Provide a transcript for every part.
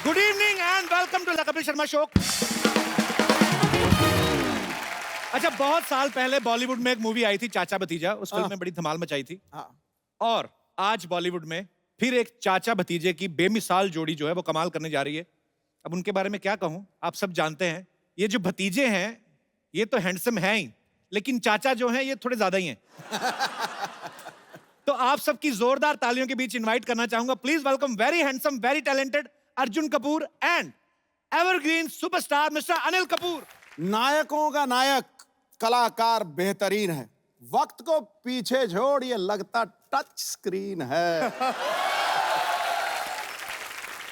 Good evening and welcome to the Kapil Sharma show. अच्छा, बहुत साल पहले बॉलीवुड में एक मूवी आई थी चाचा भतीजा। उस फिल्म में बड़ी धमाल मचाई थी। और आज बॉलीवुड में फिर एक चाचा भतीजे की बेमिसाल जोड़ी जो है वो कमाल करने जा रही है। अब उनके बारे में क्या कहूं, आप सब जानते हैं। ये जो भतीजे हैं ये तो हैंडसम हैं ही, लेकिन चाचा जो हैं ये थोड़े ज्यादा ही हैं। तो आप सबकी जोरदार तालियों के बीच इनवाइट करना चाहूंगा, please welcome very handsome, very talented Arjun Kapoor and evergreen superstar mister Anil Kapoor. नायकों का नायक कलाकार बेहतरीन है, वक्त को पीछे छोड़ ये लगता टच स्क्रीन है।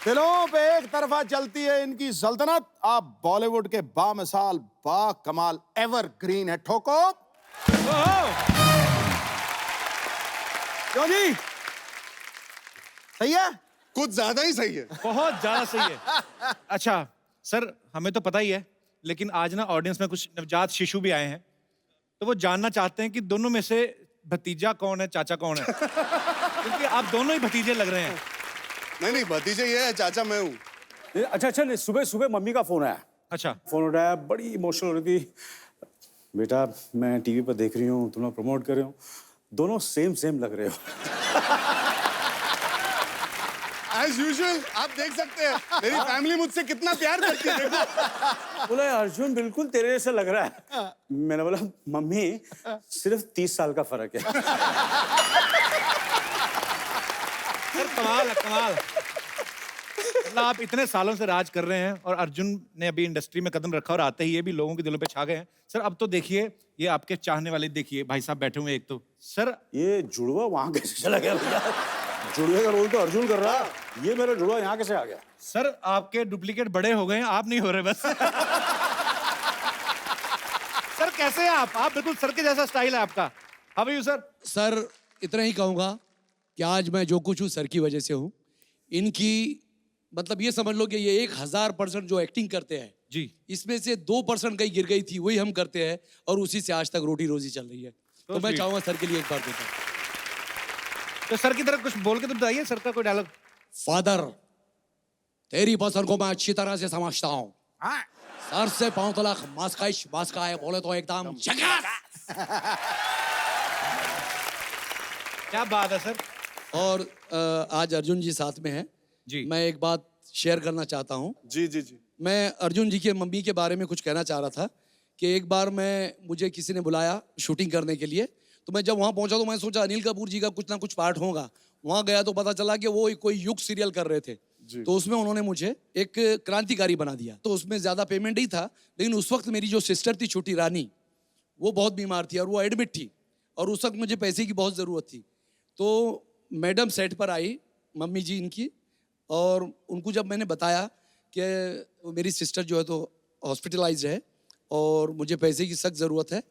दिलों पे एक तरफा चलती है इनकी सल्तनत। आप बॉलीवुड के बामिसाल बा कमाल एवरग्रीन है। ठोको क्यों जी, सही है? कुछ ज्यादा ही सही है। बहुत ज्यादा सही है। अच्छा सर, हमें तो पता ही है, लेकिन आज ना ऑडियंस में कुछ नवजात शिशु भी आए हैं, तो वो जानना चाहते हैं कि दोनों में से भतीजा कौन है, चाचा कौन है। क्योंकि आप दोनों ही भतीजे लग रहे हैं। नहीं, भतीजे ये है, चाचा मैं हूँ। अच्छा, नहीं, सुबह सुबह मम्मी का फोन आया। अच्छा, फोन उठाया, बड़ी इमोशनल हो रही थी। बेटा, मैं टीवी पर देख रही हूँ, तुम लोग प्रमोट कर रहे हो, दोनों सेम सेम लग रहे हो। एज यूजुअल आप देख सकते हैं मेरी फैमिली मुझसे कितना प्यार करती है। देखो, बोला अर्जुन बिल्कुल तेरे जैसा लग रहा है। मैंने बोला मम्मी सिर्फ 30 साल का फर्क है। सर कमाल है, कमाल। मतलब आप इतने सालों से राज कर रहे हैं और अर्जुन ने अभी इंडस्ट्री में कदम रखा और आते ही ये भी लोगों के दिलों पे छा गए हैं। सर अब तो देखिए, ये आपके चाहने वाले देखिए, भाई साहब बैठे हुए एक तो। सर ये जुड़वा वहां कैसे चला गया भैया? जुड़वे का रोल तो अर्जुन कर रहा, ये मेरा जुड़वा यहाँ कैसे आ गया? सर आपके डुप्लीकेट बड़े हो गए हैं, आप नहीं हो रहे बस। सर कैसे हैं आप बिल्कुल सर के जैसा स्टाइल है आपका। How are you sir? Sir इतना ही कहूँगा कि आज मैं जो कुछ हूँ सर की वजह से हूँ। इनकी मतलब ये समझ लो कि ये 1000% जो एक्टिंग करते हैं जी, इसमें से 2% कहीं गिर गई थी, वही हम करते हैं और उसी से आज तक रोटी रोजी चल रही है। तो मैं चाहूँगा सर के लिए एक बार देता हूँ। तो सर की तरफ कुछ बोल के तो बताइए, सर का कोई डायलॉग। फादर, तेरी पसंद को मैं अच्छी तरह से समझता हूँ। सर से 5 लाख मास्का है बोले तो एकदम झकास। क्या बात है सर। और आज अर्जुन जी साथ में हैं जी। मैं एक बात शेयर करना चाहता हूँ। जी जी जी। मैं अर्जुन जी के मम्मी के बारे में कुछ कहना चाह रहा था कि एक बार मुझे किसी ने बुलाया शूटिंग करने के लिए। तो मैं जब वहाँ पहुँचा तो मैं सोचा अनिल कपूर जी का कुछ ना कुछ पार्ट होगा। वहाँ गया तो पता चला कि वो कोई युग सीरियल कर रहे थे। तो उसमें उन्होंने मुझे एक क्रांतिकारी बना दिया। तो उसमें ज़्यादा पेमेंट नहीं था, लेकिन उस वक्त मेरी जो सिस्टर थी छोटी रानी, वो बहुत बीमार थी और वो एडमिट थी और उस वक्त मुझे पैसे की बहुत ज़रूरत थी। तो मैडम सेट पर आई, मम्मी जी इनकी, और उनको जब मैंने बताया कि मेरी सिस्टर जो है तो हॉस्पिटलाइज्ड है और मुझे पैसे की सख्त ज़रूरत है,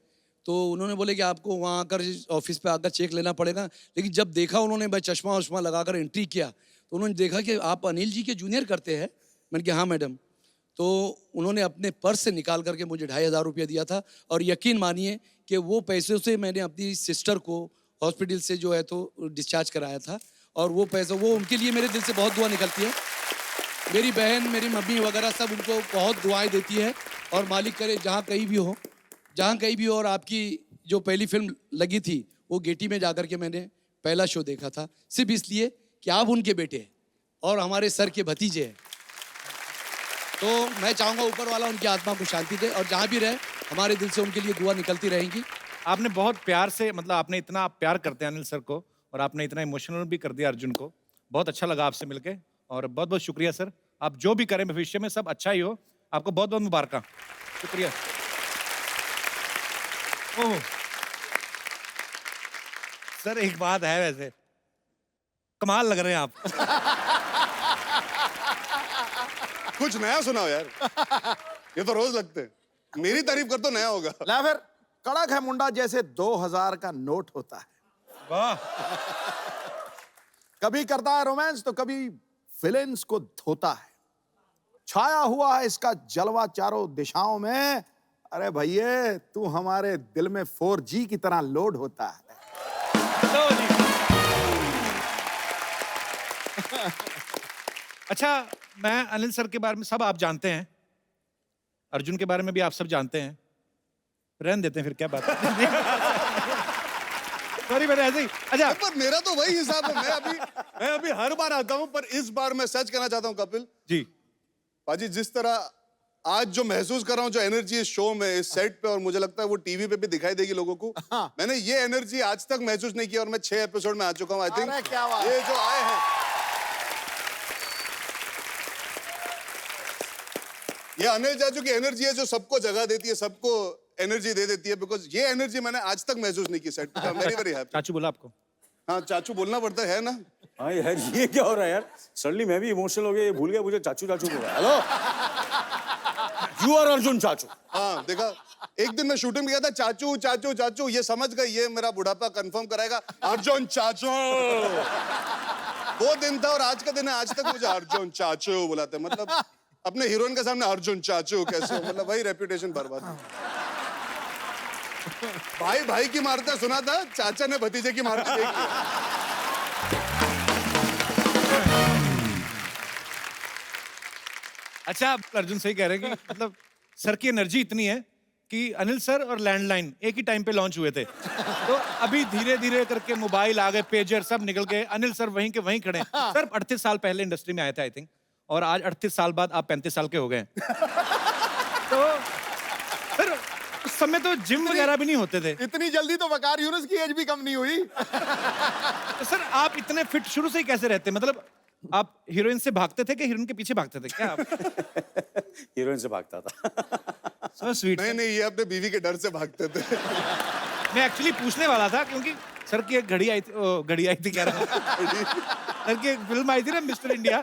तो उन्होंने बोले कि आपको वहाँ आकर ऑफिस पे आकर चेक लेना पड़ेगा। लेकिन जब देखा उन्होंने, मैं चश्मा वश्मा लगाकर एंट्री किया तो उन्होंने देखा कि आप अनिल जी के जूनियर करते हैं। मैंने कहा हाँ मैडम। तो उन्होंने अपने पर्स से निकाल करके मुझे 2500 रुपया दिया था और यकीन मानिए कि वो पैसे से मैंने अपनी सिस्टर को हॉस्पिटल से जो है तो डिस्चार्ज कराया था। और वो पैसा, वो उनके लिए मेरे दिल से बहुत दुआ निकलती है। मेरी बहन, मेरी मम्मी वगैरह सब उनको बहुत दुआएं देती है और मालिक करे जहाँ कहीं भी हो, जहाँ कहीं भी हो। और आपकी जो पहली फिल्म लगी थी वो गेटी में जाकर के मैंने पहला शो देखा था, सिर्फ इसलिए कि आप उनके बेटे हैं और हमारे सर के भतीजे हैं। तो मैं चाहूँगा ऊपर वाला उनकी आत्मा को शांति दे और जहाँ भी रहे हमारे दिल से उनके लिए दुआ निकलती रहेंगी। आपने बहुत प्यार से, मतलब आपने इतना प्यार करते हैं अनिल सर को और आपने इतना इमोशनल भी कर दिया अर्जुन को। बहुत अच्छा लगा आपसे मिलके और बहुत बहुत शुक्रिया सर। आप जो भी करें भविष्य में सब अच्छा ही हो। आपको बहुत बहुत मुबारक। शुक्रिया। ओह सर, एक बात है, वैसे कमाल लग रहे हैं आप। कुछ नया सुनाओ यार। ये तो रोज लगते हैं, मेरी तारीफ कर तो नया होगा। ला फिर, कड़क है मुंडा जैसे 2000 का नोट होता है। वाह। कभी करता है रोमांस तो कभी विलेंस को धोता है। छाया हुआ है इसका जलवा चारों दिशाओं में। अरे भैया, तू हमारे दिल में 4G की तरह लोड होता है। अच्छा, मैं अनिल सर के बारे में सब आप जानते हैं, अर्जुन के बारे में भी आप सब जानते हैं, रहने देते हैं फिर, क्या बात है। सॉरी, मैंने ऐसे ही। अच्छा, पर मेरा तो वही हिसाब है, मैं अभी हर बार आता हूं, पर इस बार मैं सच कहना चाहता हूं कपिल जी, पाजी, जिस तरह आज जो महसूस कर रहा हूं, जो एनर्जी इस शो में, इस सेट पे, और मुझे लगता है वो टीवी पे भी दिखाई देगी लोगों को। मैंने ये एनर्जी आज तक महसूस नहीं की, और मैं 6 एपिसोड में आ चुका हूं। आई थिंक क्या बात ये जो आए हैं, ये अनिल चाचू की एनर्जी है जो सबको जगह देती है, सबको एनर्जी दे देती है, बिकॉज ये एनर्जी मैंने आज तक महसूस नहीं की सेट पे। Very very happy. चाचू बोला आपको? हाँ, चाचू बोलना पड़ता है ना। हाँ यार, ये क्या हो रहा है यार? सडनली मैं भी इमोशनल हो गया, ये भूल गया मुझे चाचू चाचू बोल रहा है। हेलो, यू आर अर्जुन चाचू। हाँ, देखा, एक दिन मैं शूटिंग में गया था, चाचू चाचू चाचू, ये समझ गए ये मेरा बुढ़ापा कंफर्म कराएगा, अर्जुन चाचू। वो दिन था और आज का दिन है, आज तक मुझे अर्जुन चाचू बुलाते हैं। मतलब अपने हीरोइन के सामने अर्जुन चाचू कैसे हो, मतलब वही रेपुटेशन बर्बाद। भाई भाई की मारता सुना था, चाचा ने भतीजे की मारती देखी। अच्छा, आप अर्जुन सही कह रहे हैं कि मतलब सर की एनर्जी इतनी है कि अनिल सर और लैंडलाइन एक ही टाइम पे लॉन्च हुए थे, तो अभी धीरे धीरे करके मोबाइल आ गए, पेजर सब निकल गए, अनिल सर वहीं के वहीं खड़े हैं। सर 38 साल पहले इंडस्ट्री में आए थे आई थिंक, और आज 38 साल बाद आप 35 साल के हो गए हैं। तो सर उस समय तो जिम वगैरह भी नहीं होते थे, इतनी जल्दी तो वकार यूनुस की एज भी कम नहीं हुई। तो सर आप इतने फिट शुरू से ही कैसे रहते? मतलब आप हीरोइन से भागते थे कि हीरोइन के पीछे भागते थे क्या आप? हीरोइन से भागता था। So sweet. नहीं नहीं, ये अपने बीवी के डर से भागते थे। मैं एक्चुअली पूछने वाला था क्योंकि सर की एक घड़ी आई थी, घड़ी आई थी कह रहा हूं। सर की एक फिल्म आई थी ना, मिस्टर इंडिया।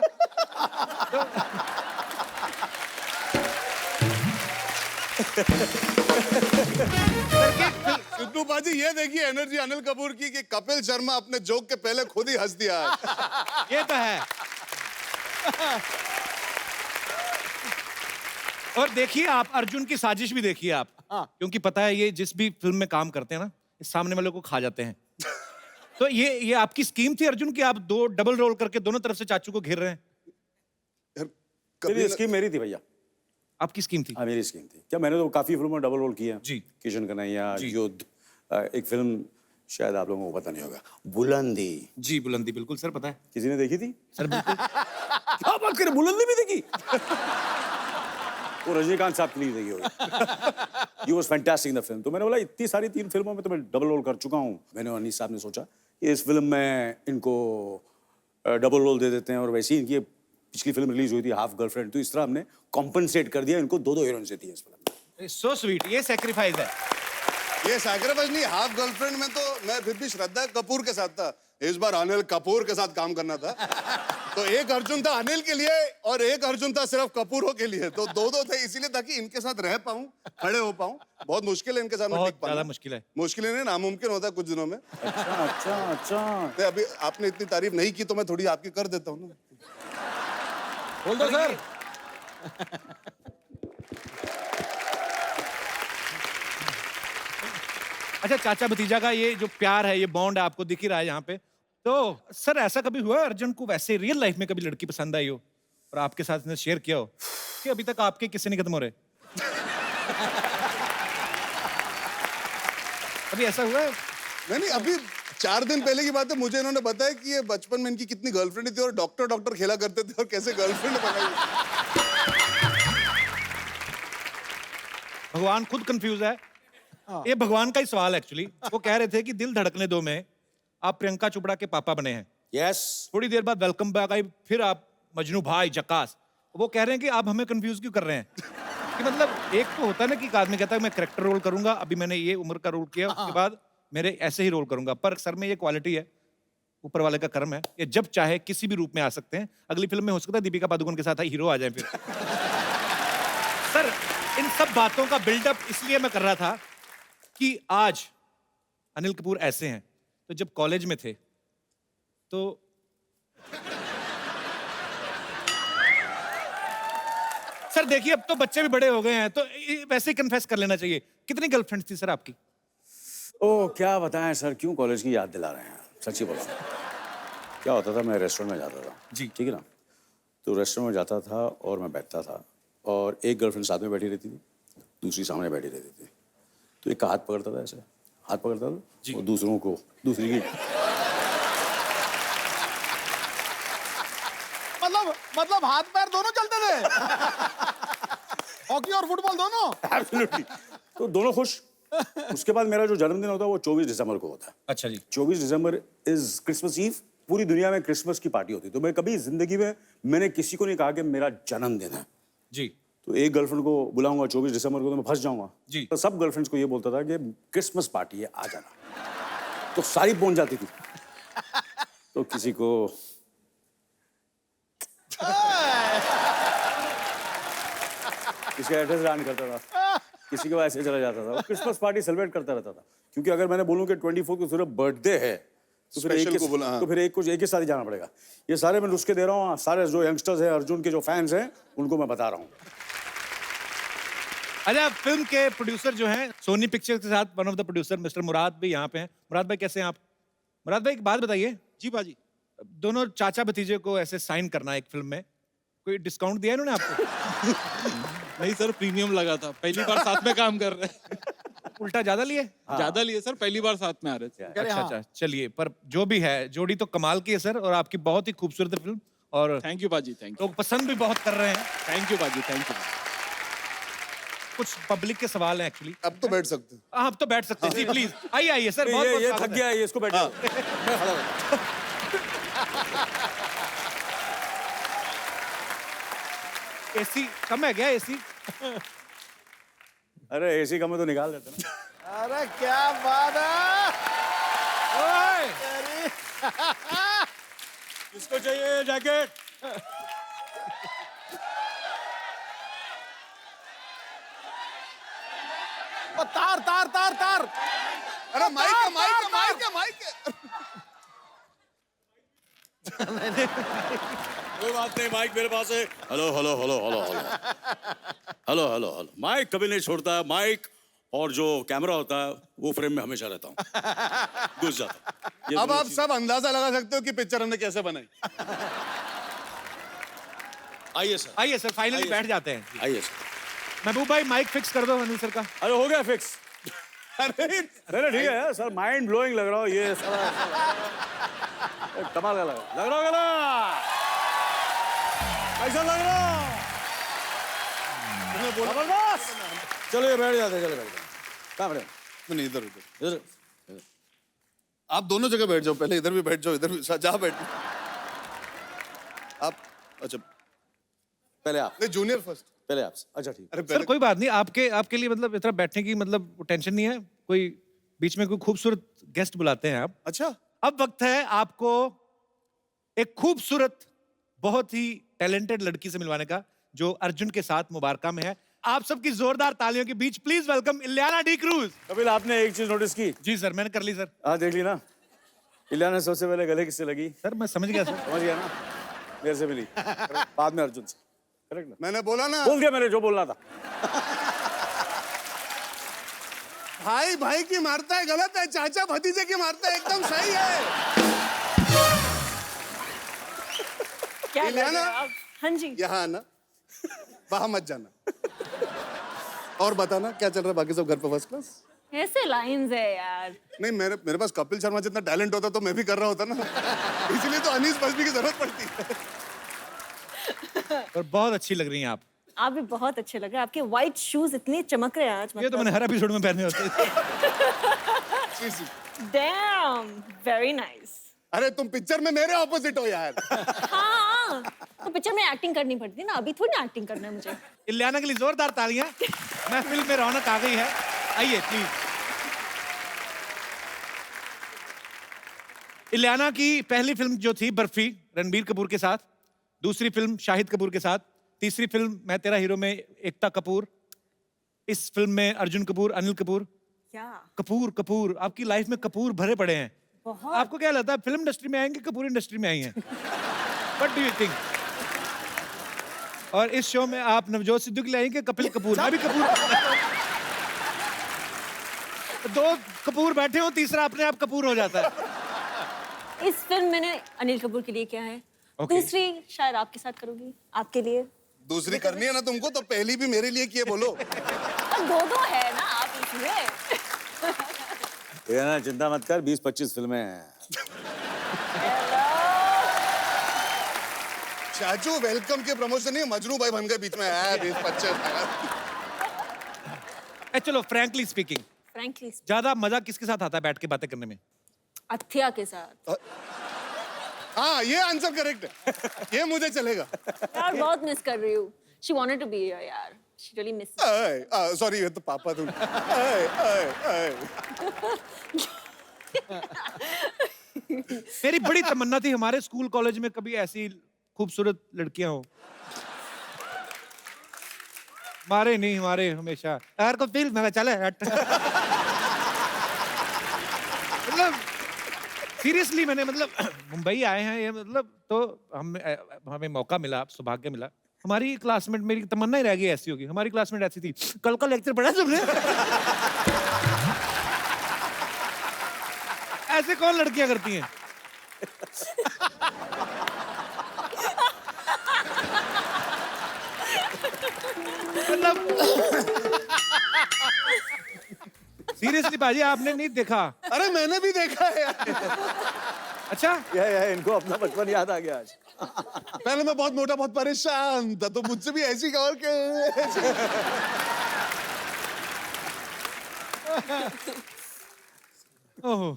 सिद्धू बाजी, ये देखिए एनर्जी अनिल कपूर की कि कपिल शर्मा अपने जोक के पहले खुद ही हंस दिया है। ये तो है। और देखिए आप अर्जुन की साजिश भी देखिए आप, क्योंकि पता है ये जिस भी फिल्म में काम करते हैं ना, इस सामने वाले को खा जाते हैं। तो ये आपकी स्कीम थी अर्जुन की, आप दो डबल रोल करके दोनों तरफ से चाचू को घेर रहे हैं? मेरी स्कीम मेरी थी भैया। आपकी स्कीम थी? हाँ, मेरी स्कीम थी। क्या, मैंने तो काफी फिल्मों में डबल रोल किया जी। किशन कन्हैया, युद्ध, एक फिल्म शायद आप लोगों को पता नहीं होगा, बुलंदी। जी, बुलंदी, बिल्कुल सर पता है। किसी ने देखी थी? सर बिल्कुल। क्या बात करें, बुलंदी भी देखी? वो रजनीकांत साहब के लिए देखी होगी। He was fantastic in the film। तो मैंने बोला इतनी सारी 3 फिल्मों में तो मैं डबल रोल कर चुका हूँ। मैंने और अनीस साहब ने सोचा कि इस फिल्म में इनको डबल रोल दे देते हैं, और वैसे ही इनकी पिछली फिल्म रिलीज हुई थी हाफ गर्लफ्रेंड, तो इस तरह हमने कॉम्पनसेट कर दिया, इनको 2-2 हीरोइन से थी इस फिल्म में। सो स्वीट, ये सैक्रिफाइस है। ये सैक्रिफाइस नहीं, हाफ गर्लफ्रेंड में तो मैं फिर भी श्रद्धा कपूर के साथ था, इस बार अनिल कपूर के साथ काम करना था। तो एक अर्जुन था अनिल के लिए और एक अर्जुन था सिर्फ कपूरों के लिए, तो दो थे, इसीलिए ताकि इनके साथ रह पाऊं, खड़े हो पाऊं। बहुत मुश्किल है इनके साथ, बहुत ज्यादा मुश्किल है। मुश्किल नहीं, नामुमकिन होता है कुछ दिनों में। अच्छा। तो अभी आपने इतनी तारीफ नहीं की तो मैं थोड़ी आपकी कर देता हूँ ना। बोल दो सर। अच्छा, चाचा भतीजा का ये जो प्यार है, ये बॉन्ड है, आपको दिख ही रहा है यहाँ पे। तो सर ऐसा कभी हुआ अर्जुन को वैसे रियल लाइफ में कभी लड़की पसंद आई हो और आपके साथ इसने शेयर किया हो कि अभी तक आपके किस्से नहीं खत्म हो रहे? अभी ऐसा हुआ है? नहीं, अभी 4 दिन पहले की बात है, मुझे इन्होंने बताया कि ये बचपन में इनकी कितनी गर्लफ्रेंड थी और डॉक्टर खेला करते थे और कैसे गर्लफ्रेंड बनाई। भगवान खुद कंफ्यूज है। ये भगवान का ही सवाल एक्चुअली। वो कह रहे थे कि दिल धड़कने दो में आप प्रियंका चोपड़ा के पापा बने हैं। यस। थोड़ी देर बाद वेलकम बैक आई, फिर आप मजनू भाई जकास। वो कह रहे हैं कि आप हमें कंफ्यूज क्यों कर रहे हैं? कि मतलब एक तो होता है ना कि एक आदमी कहता है मैं कैरेक्टर रोल करूंगा, अभी मैंने ये उम्र का रोल किया, उसके बाद मेरे ऐसे ही रोल करूंगा। पर सर में ये क्वालिटी है, ऊपर वाले का कर्म है, ये जब चाहे किसी भी रूप में आ सकते हैं। अगली फिल्म में हो सकता है दीपिका पादुकोण के साथ हीरो आ जाए फिर। सर इन सब बातों का बिल्डअप इसलिए मैं कर रहा था कि आज अनिल कपूर ऐसे हैं, तो जब कॉलेज में थे तो सर देखिए अब तो बच्चे भी बड़े हो गए हैं, तो वैसे ही कन्फेस कर लेना चाहिए। कितनी गर्लफ्रेंड्स थी सर आपकी? ओह क्या बताएं सर, क्यों कॉलेज की याद दिला रहे हैं। सच्ची बोला, क्या होता था, मैं रेस्टोरेंट में जाता था जी। ठीक है ना, तो रेस्टोरेंट में जाता था और मैं बैठता था और एक गर्लफ्रेंड साथ में बैठी रहती थी, दूसरी सामने बैठी रहती थी। तो एक का हाथ पकड़ता था, ऐसे हाथ पकड़ता था और दूसरों को दूसरी की मतलब हाथ पैर दोनों चलते थे। हॉकी और फुटबॉल दोनों। एब्सोल्युटली। तो दोनों खुश। उसके बाद मेरा जो जन्मदिन होता है वो 24 दिसंबर को होता है। अच्छा जी। 24 दिसंबर इज क्रिसमस ईव। पूरी दुनिया में क्रिसमस की पार्टी होती है। तो मैं कभी जिंदगी में मैंने किसी को नहीं कहा कि मेरा जन्मदिन है। जी। तो एक गर्लफ्रेंड को बुलाऊंगा 24 दिसंबर को तो मैं फंस जाऊंगा। जी। तो सब गर्लफ्रेंड्स को ये बोलता था कि क्रिसमस पार्टी है, आ जाना। तो सारी पहुंच जाती थी। तो किसी को किसी का एड्रेस दान करता था, किसी के ऐसे चला जाता था। क्रिसमस पार्टी सेलिब्रेट करता रहता था। क्योंकि अगर मैंने बोलूं कि 24 को सिर्फ बर्थडे है तो फिर Special को बोला, हाँ। तो फिर एक के साथ ही जाना पड़ेगा। ये सारे मैं नुस्खे दे रहा हूँ। सारे जो यंगस्टर्स हैं, अर्जुन के जो फैंस हैं, उनको मैं बता रहा हूँ। अच्छा, फिल्म के प्रोड्यूसर जो हैं सोनी पिक्चर्स के साथ one of the producer mister Murad भी यहाँ पे हैं। मुराद भाई कैसे हैं आप? मुराद भाई एक बात बताइए। जी बाजी। दोनों चाचा भतीजे को ऐसे साइन करना है एक फिल्म में, कोई डिस्काउंट दिया इन्होंने आपको? नहीं सर, प्रीमियम लगा था, पहली बार साथ में काम कर रहे हैं। उल्टा ज्यादा लिए? ज्यादा लिए सर, पहली बार साथ में आ रहे थे। अच्छा अच्छा, चलिए। पर जो भी है, जोड़ी तो कमाल की है सर, और आपकी बहुत ही खूबसूरत फिल्म, और थैंक यू बाजी, थैंक यू। लोग पसंद भी बहुत कर रहे हैं। थैंक यू बाजी, थैंक यू। कुछ पब्लिक के सवाल हैं एक्चुअली। अब तो बैठ सकते हैं। आप तो बैठ सकते हैं जी, प्लीज आइए आइए सर। बहुत ये बहुत थक स्वागत गया है, ये इसको बैठ जाओ। मैं खड़ा हूँ। है। एसी कम है क्या? एसी अरे एसी कम है तो निकाल देते ना। अरे क्या बात है। ओए! किसको चाहिए जैकेट? तार तार तार तार। अरे माइक है, माइक है, माइक है, माइक है। कोई बात नहीं, माइक मेरे पास है। Hello hello hello hello hello hello hello hello. Mike कभी नहीं छोड़ता है। माइक और जो कैमरा होता है वो फ्रेम में हमेशा रहता हूँ, घुस जाता हूँ। अब आप सब अंदाजा लगा सकते हो कि पिक्चर हमने कैसे बनाई। आइए सर, आइए सर, फाइनली आइए बैठ सर। जाते हैं। आइए सर। महबूब भाई माइक फिक्स कर दो अनिल सर का। अरे हो गया फिक्स। अरे नहीं ठीक है यार, सर माइंड ब्लोइंग लग रहा हो ये सारा। कमाल का लग रहा होगा ना? ऐसा लग रहा। जबरदस्त। चलो ये बैठ जाते, चलो बैठ जाते। कहाँ बैठे? नहीं, इधर उधर। इधर। आप दोनों जगह बैठ जाओ, पहले इधर भी बैठ जाओ, इधर भी जहाँ बैठ। आप अच्छा पहले आप। नहीं, जूनियर फर्स्ट। पहले आप। अच्छा ठीक। अरे सर पहले कोई बात नहीं, आपके लिए मतलब इतना बैठने की मतलब टेंशन नहीं है। कोई बीच में कोई खूबसूरत गेस्ट बुलाते हैं आप। अच्छा अब वक्त है आपको एक खूबसूरत, बहुत ही टैलेंटेड लड़की से मिलवाने का, जो अर्जुन के साथ मुबारका में है। आप सबकी जोरदार तालियों के बीच please welcome Ileana D'Cruz. Kapil, आपने एक चीज नोटिस की? जी सर, मैंने कर ली सर। हाँ देख ली ना। इलियाना सबसे पहले गले किससे लगी? सर मैं समझ गया सर। समझ गया ना? मेरे से मिली, बाद में अर्जुन से। करेक्ट ना? मैंने बोला ना, बोल दिया मैंने जो बोलना था। भाई भाई की मारता है गलत है, चाचा भतीजे की मारता है एकदम सही है। क्या लग इलियाना? रहा है आप? हाँ जी। यहाँ आना, वहां मत जाना। और बताना क्या चल रहा है, बाकी सब घर पे फर्स्ट क्लास? ऐसे लाइंस है यार। नहीं, मेरे पास कपिल शर्मा जितना टैलेंट होता तो मैं भी कर रहा होता ना। इसलिए तो अनीस बजमी की जरूरत पड़ती है। और बहुत अच्छी लग रही हैं आप। आप भी बहुत अच्छे लग रहे हैं। आपके व्हाइट शूज इतने चमक रहे हैं आज। ये तो मैंने हर एपिसोड में पहने होते थे। Dam, very nice. अरे तुम पिक्चर में मेरे ऑपोजिट हो यार। हाँ, तो पिक्चर में एक्टिंग करनी पड़ती ना, अभी थोड़ी ना एक्टिंग करना है मुझे। इलियाना के लिए जोरदार तालियां। महफिल में रौनक आ गई है। आइए प्लीज। इलियाना की पहली फिल्म जो थी बर्फी, रणबीर कपूर के साथ। दूसरी फिल्म शाहिद कपूर के साथ। तीसरी फिल्म मैं तेरा हीरो में एकता कपूर। इस फिल्म में अर्जुन कपूर, अनिल कपूर। क्या कपूर आपकी लाइफ में कपूर भरे पड़े हैं। बहुत। आपको क्या लगता है, फिल्म इंडस्ट्री में आएंगे, कपूर इंडस्ट्री में आई हैं? What do you think? और इस शो में आप नवजोत सिद्धू के लिए आएंगे, कपिल कपूर? मैं भी कपूर। दो कपूर बैठे हो, तीसरा अपने आप कपूर हो जाता है। इस फिल्म मैंने अनिल कपूर के लिए किया है Okay. दूसरी शायद आपके साथ करूंगी, आपके लिए। दूसरी करनी है ना तुमको तो पहली भी मेरे लिए किए बोलो। और दो है ना आप इसमें। ये ना चिंता मत कर, 20-25 फिल्में हैं। चाचू वेलकम के प्रमोशन नहीं, मजनू भाई बन गए बीच में। 20-25 चलो फ्रैंकली स्पीकिंग, फ्रैंकली ज्यादा मजा किसके साथ आता है बैठ के बातें करने में? अथिया के साथ। हाँ ये आंसर करेक्ट है, ये मुझे चलेगा। यार बहुत मिस कर रही हूँ। She wanted to be here यार। She really misses me। Sorry ये तो पापा तुम। मेरी बड़ी तमन्ना थी हमारे स्कूल कॉलेज में कभी ऐसी खूबसूरत लड़कियां हो। हमारे नहीं, हमारे हमेशा यार को फील मैं चले हट। मतलब सीरियसली मैंने मतलब मुंबई आए हैं ये मतलब तो हमें मौका मिला, सौभाग्य मिला। हमारी क्लासमेट, मेरी तमन्ना ही रह गई ऐसी होगी। हमारी क्लासमेट ऐसी थी, कल का लेक्चर पढ़ा तुमने? ऐसे कौन लड़कियां करती हैं? मतलब सीरियसली बाजी आपने नहीं देखा? अरे मैंने भी देखा है यार। अच्छा या इनको अपना बचपन याद आ गया आज। पहले मैं बहुत मोटा, बहुत परेशान था, तो मुझसे भी ऐसी और के। ओह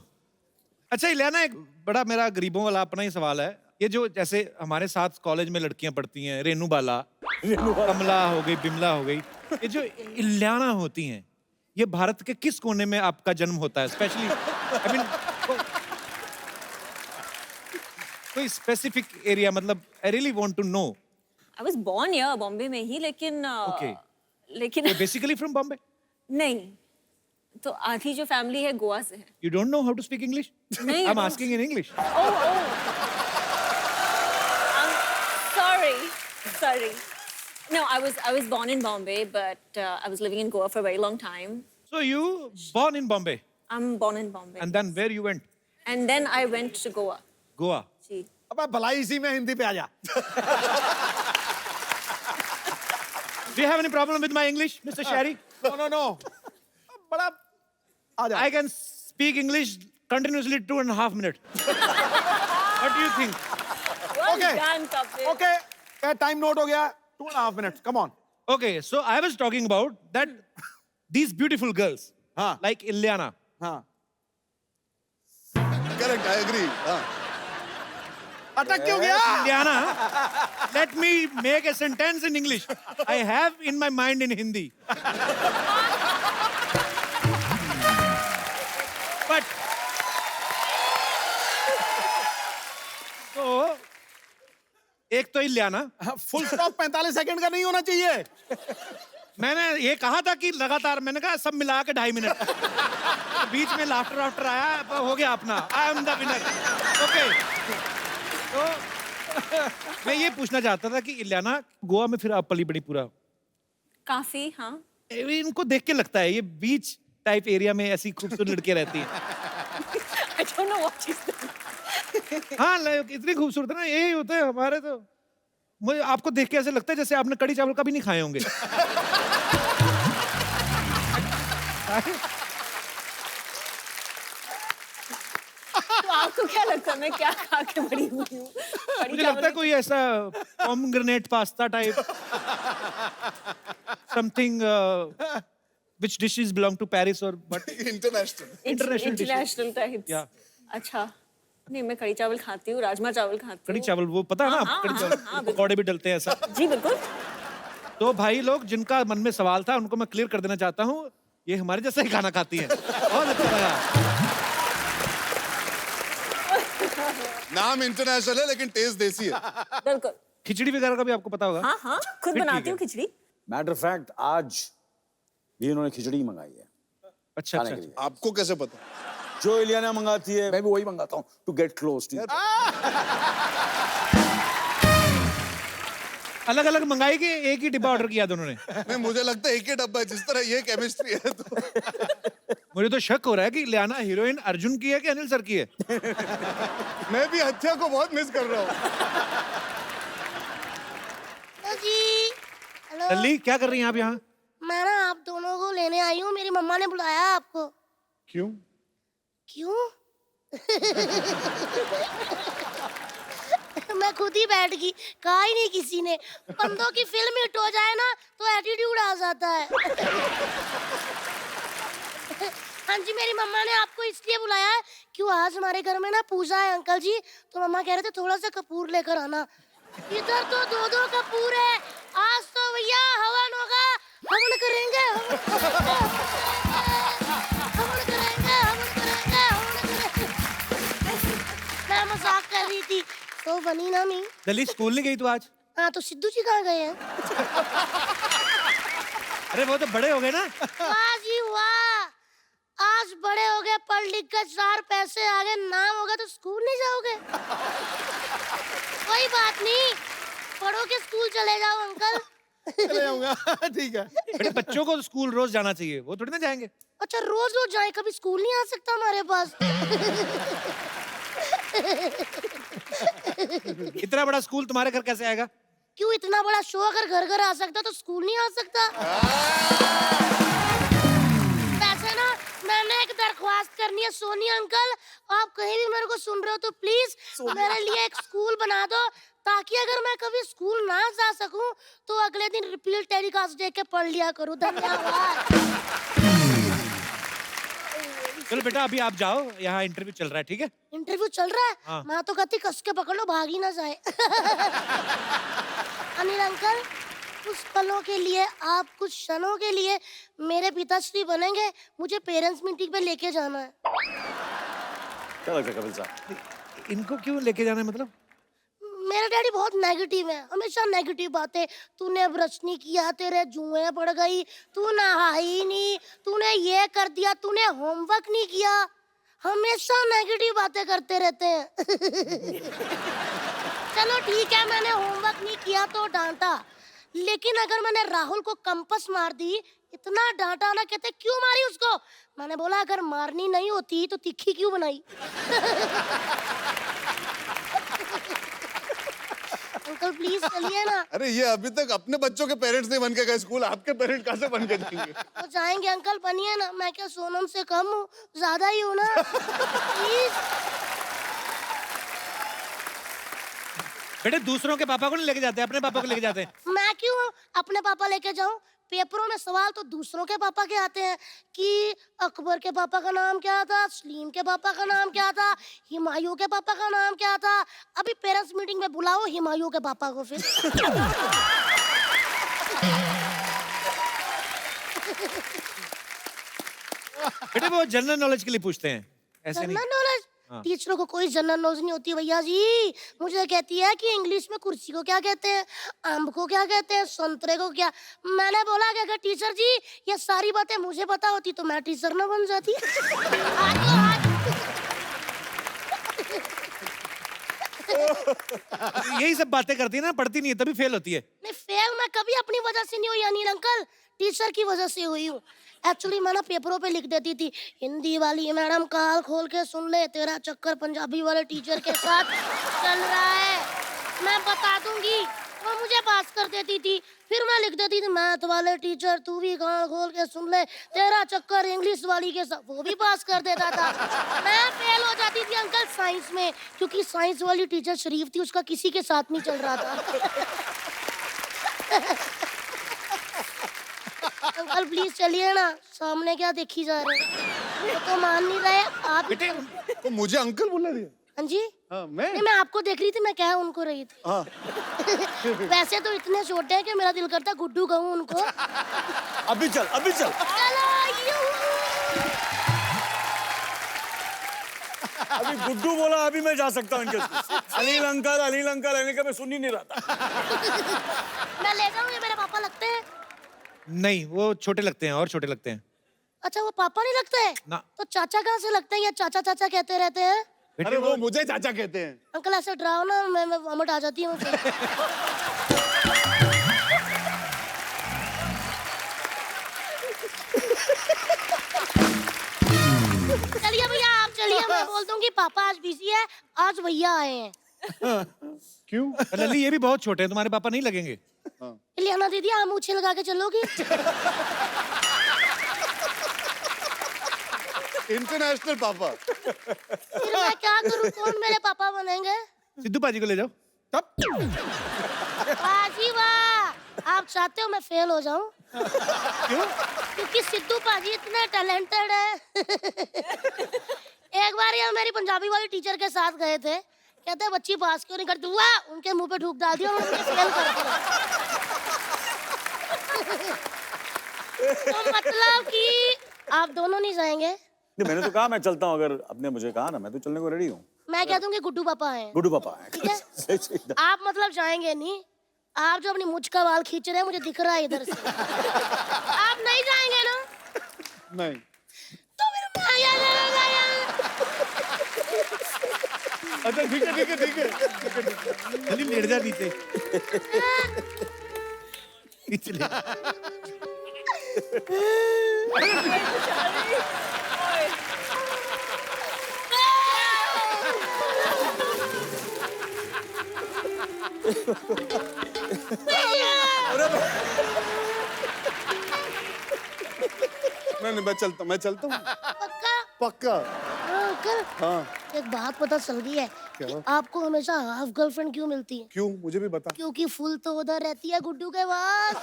अच्छा इलियाना, एक बड़ा मेरा गरीबों वाला अपना ही सवाल है। ये जो जैसे हमारे साथ कॉलेज में लड़कियां पढ़ती हैं, रेनू बाला, कमला हो गई, बिमला हो गई, ये जो इलियाना होती हैं, ये भारत के किस कोने में आपका जन्म होता है? स्पेशली आई मीन कोई स्पेसिफिक एरिया, मतलब I really want to know. I was born here Bombay में ही, लेकिन Okay. लेकिन बेसिकली फ्रॉम बॉम्बे? नहीं, तो आधी जो फैमिली है गोवा से है। You don't know how to speak English? नहीं, I'm I asking in English. Oh. Sorry. No, I was born in Bombay, but I was living in Goa for a very long time. So you born in Bombay, I'm born in Bombay. and then where you went? And then I went to Goa. Goa. जी। अबे भलाई इसी में हिंदी पे आ जा। Do you have any problem with my English, Mr. Shari? No. बड़ा आ जा। I can speak English continuously 2.5 minutes. What do you think? Well Okay. done, Kapil. Okay, time note हो गया। 2.5 minutes. Come on. Okay, so I was talking about that these beautiful girls, हाँ। like Ilyana. हाँ। Correct, I agree. अटक क्यों गया? Ilyana, let me make a sentence in English. I have in my mind in Hindi. But so एक तो Ileana, full stop 45 second का नहीं होना चाहिए। मैंने ये कहा था कि लगातार, मैंने कहा सब मिला के 2.5 मिनट। तो बीच में लाफ्टर आया, अब हो गया अपना। I am the winner. Okay, तो मैं ये पूछना चाहता था कि इलियाना गोवा में फिर आप पली बड़ी पूरा, काफी, हाँ। इनको देख के लगता है ये बीच टाइप एरिया में ऐसी खूबसूरत लड़कियां रहती हैं। I don't know what she's doing. हाँ इतनी खूबसूरत है ना, यही होता है हमारे। तो मुझे आपको देख के ऐसे लगता है जैसे आपने कड़ी चावल कभी नहीं खाए होंगे। तो आपको क्या लगता है मैं क्या खा के बड़ी हुई हूँ? मुझे लगता है कोई ऐसा pomegranate pasta type something which dishes belong to Paris or but international. International types. Yeah. अच्छा, नहीं मैं कड़ी चावल खाती हूँ, राजमा चावल खाती हूँ। कड़ी चावल वो पता है ना, हाँ, कड़ी हाँ, चावल हाँ, पकौड़े भी डलते हैं ऐसा। जी बिल्कुल। तो भाई लोग जिनका मन में सवाल था उनको मैं क्लियर कर देना चाहता हूँ, ये हमारे जैसा ही खाना खाती हैं। बहुत अच्छा लगा। नाम इंटरनेशनल है लेकिन टेस्ट देसी है। बिल्कुल। खिचड़ी वगैरह का भी आपको पता होगा? हाँ हाँ, खुद फिर बनाती ठीक हूँ खिचड़ी। मैटर ऑफ फैक्ट आज भी इन्होंने खिचड़ी मंगाई है अच्छा खाने अच्छा के लिए। आपको कैसे पता? जो इलियाना मंगाती है मैं भी वही मंगाता हूँ टू गेट क्लोज टू। अलग अलग मंगाई कि एक ही डिब्बा ऑर्डर किया दोनों ने? नहीं मुझे लगता है एक ही डब्बा है, जिस तरह ये केमिस्ट्री है तो। मुझे तो शक हो रहा है कि लियाना हीरोइन अर्जुन की है कि अनिल सर की है। मैं भी हत्या को बहुत मिस कर रहा हूँ। जी हेलो लल्ली क्या कर रही हैं आप यहाँ? मैं ना आप दोनों को लेने आई हूँ, मेरी मम्मा ने बुलाया है आपको। क्यों? क्यों? मैं खुद ही बैठ गई, कहा ही नहीं किसी ने। बंदों की फिल्म हिट हो जाए ना तो एटीट्यूड आ जाता है। हाँ जी, मेरी मम्मा ने आपको इसलिए बुलाया है क्यों आज हमारे घर में ना पूजा है अंकल जी, तो मम्मा कह रहे थे थोड़ा सा कपूर लेकर आना। इधर तो 2-2 कपूर है, आज तो भैया हवन होगा, हवन करेंगे, हवन करेंगे। मैं मजाक कर रही थी, तो बनी ना मी। लल्ली स्कूल नहीं गई तू आज? हाँ, तो सिद्धू जी कहाँ गए हैं? अरे वो तो बड़े हो गए ना। वाह जी वाह, आज बड़े हो गए, पढ़ लिख कर 4 पैसे आ गए, नाम होगा तो स्कूल नहीं जाओगे? कोई बात नहीं, पढ़ो के स्कूल चले जाओ अंकल। चले जाऊंगा। ठीक है। बेटे बच्चों को स्कूल रोज जाना चाहिए, वो थोड़ी ना जाएंगे। अच्छा, रोज रोज जाए, कभी स्कूल नहीं आ सकता हमारे पास? इतना बड़ा स्कूल तुम्हारे घर कैसे आएगा? क्यों, इतना बड़ा शो अगर घर घर आ सकता तो स्कूल नहीं आ सकता? वैसे ना मैंने एक दरख्वास्त करनी है सोनी अंकल, आप कहीं भी मेरे को सुन रहे हो तो प्लीज मेरे लिए एक स्कूल बना दो, ताकि अगर मैं कभी स्कूल ना जा सकूं तो अगले दिन रिपीट टेलीकास्ट देख के पढ़ लिया करूं। धन्यवाद। चलो बेटा अभी आप जाओ, यहाँ इंटरव्यू चल रहा है, ठीक है? इंटरव्यू चल रहा है? हाँ। मैं तो कहती कस के पकड़ लो, भाग ही ना जाए। अनिल अंकल, कुछ पलों के लिए, आप कुछ क्षणों के लिए मेरे पिताश्री बनेंगे, मुझे पेरेंट्स मीटिंग पे लेके जाना है। क्या लगता है कपिल साहब? इनको क्यों लेके जाना है मतलब? मेरा डैडी बहुत नेगेटिव है, हमेशा नेगेटिव बातें। तूने ब्रश नहीं किया, तेरे जुएं पड़ गई, तू नहाई नहीं, तूने ये कर दिया, तूने होमवर्क नहीं किया, हमेशा नेगेटिव बातें करते रहते हैं। चलो ठीक है, मैंने होमवर्क नहीं किया तो डांटा, लेकिन अगर मैंने राहुल को कंपास मार दी, इतना डांटा ना, कहते क्यों मारी उसको? मैंने बोला अगर मारनी नहीं होती तो तीखी क्यों बनाई? अंकल प्लीज चलिए ना। अरे ये अभी तक अपने बच्चों के पेरेंट्स नहीं बन के गए स्कूल, आपके पेरेंट कहाँ से बन के जाएंगे? तो जाएंगे अंकल, बनिए ना, मैं क्या सोनम से कम हूँ, ज्यादा ही हूँ ना। प्लीज। बेटे दूसरों के पापा को नहीं लेके जाते, अपने पापा को लेके जाते हैं। मैं क्यों अपने पापा लेके जाऊं? पेपरों में सवाल तो दूसरों के पापा के आते हैं कि अकबर के पापा का नाम क्या था, सलीम के पापा का नाम क्या था, हुमायूं के पापा का नाम क्या था। अभी पेरेंट्स मीटिंग में बुलाओ हुमायूं के पापा को फिर। बेटे वो जनरल नॉलेज के लिए पूछते हैं, ऐसे नहीं। General knowledge? टीचरों को कोई जनरल नॉलेज नहीं होती भैया जी। मुझे कहती है कि इंग्लिश में कुर्सी को क्या कहते हैं, आम को क्या कहते हैं, संतरे को क्या। मैंने बोला कि अगर टीचर जी ये सारी बातें मुझे पता होती तो मैं टीचर ना बन जाती। यही सब बातें करती है ना, पढ़ती नहीं है तभी फेल होती है। नहीं, फेल मैं कभी अपनी वजह से नहीं हुई अनिल अंकल, टीचर की वजह से हुई हूँ। एक्चुअली मैं ना पेपरों पे लिख देती थी, हिंदी वाली मैडम काल खोल के सुन ले, तेरा चक्कर पंजाबी वाले टीचर के साथ चल रहा है, मैं बता दूंगी। वो मुझे पास कर देती थी। फिर मैं लिख देती थी, मैथ वाले टीचर तू भी कान खोल के सुन ले, तेरा चक्कर इंग्लिश वाली के साथ, वो भी पास कर देता था। मैं फेल हो जाती थी अंकल साइंस में, क्योंकि साइंस वाली टीचर शरीफ थी, उसका किसी के साथ नहीं चल रहा था। अंकल प्लीज चलिए ना, सामने क्या देखी जा रहे हैं, वो तो मान नहीं रहे आप। बेटे तो मुझे अंकल बोला दिया? हाँ जी। हाँ, मैं नहीं, मैं आपको देख रही थी, मैं क्या उनको रही थी। हाँ। वैसे तो इतने छोटे हैं कि मेरा दिल करता गुड्डू कहूँ उनको। अभी चल, अभी चल। चलो अभी गुड्डू बोला, अभी मैं जा सकता हूँ इनके school. Anil uncle, Anil uncle, Anil का मैं सुन ही नहीं रहा था। मैं ले जाऊँ, ये मेरे पापा लगते हैं? नहीं, वो छोटे लगते हैं और छोटे लगते हैं। अच्छा, वो पापा नहीं लगते हैं? ना। तो चाचा कहाँ से लगते हैं, या चाचा चाचा कहते रहते हैं? अरे वो मुझे चाचा कहते हैं। अंकल ऐसे डराओ ना, मैं वॉमिट आ जाती हूँ। दूंगी पापा आज बिजी है, आज भैया आए हैं। क्यों? लल्ली ये भी बहुत छोटे हैं, तुम्हारे पापा नहीं लगेंगे। इलियाना दीदी आप मूछे लगा के चलोगी? इंटरनेशनल पापा। फिर मैं क्या करूं, कौन मेरे पापा बनेंगे? सिद्धू पाजी को ले जाओ। पाजी वाह, आप चाहते हो मैं फेल हो जाऊं? क्यों? क्योंकि सिद्धू पाजी इतने टैलेंटेड है। एक बार ये मेरी पंजाबी वाली टीचर के साथ गए थे, कहते बच्ची पास क्यों नहीं करती, वाह उनके मुंह पे थूक डाल दिया और उन्हें फेल कर दिया। तो मतलब कि आप दोनों नहीं जाएंगे? नहीं, मैंने तो कहा मैं चलता हूँ, अगर आपने मुझे कहा ना, मैं तो चलने को रेडी हूँ। मैं कह दूंगी गुड्डू पापा हैं। गुड्डू पापा है। ठीक है? आप मतलब जाएंगे नहीं? आप जो अपनी मुझ का बाल खींच रहे हैं मुझे दिख रहा है इधर से। आप नहीं जाएंगे ना? नहीं। तो फिर मैं यहाँ जाऊंगा यार। अच्छा ठीक है ठीक है ठीक है। लल्ली लेट जा नीचे। नीचे ले। नहीं मैं चलता हूँ पक्का? पक्का। हाँ, अंकल हाँ एक बात पता चल गई है क्या? कि आपको हमेशा हाफ गर्लफ्रेंड क्यों मिलती है? क्यों, मुझे भी बता। क्योंकि फुल तो उधर रहती है गुड्डू के पास।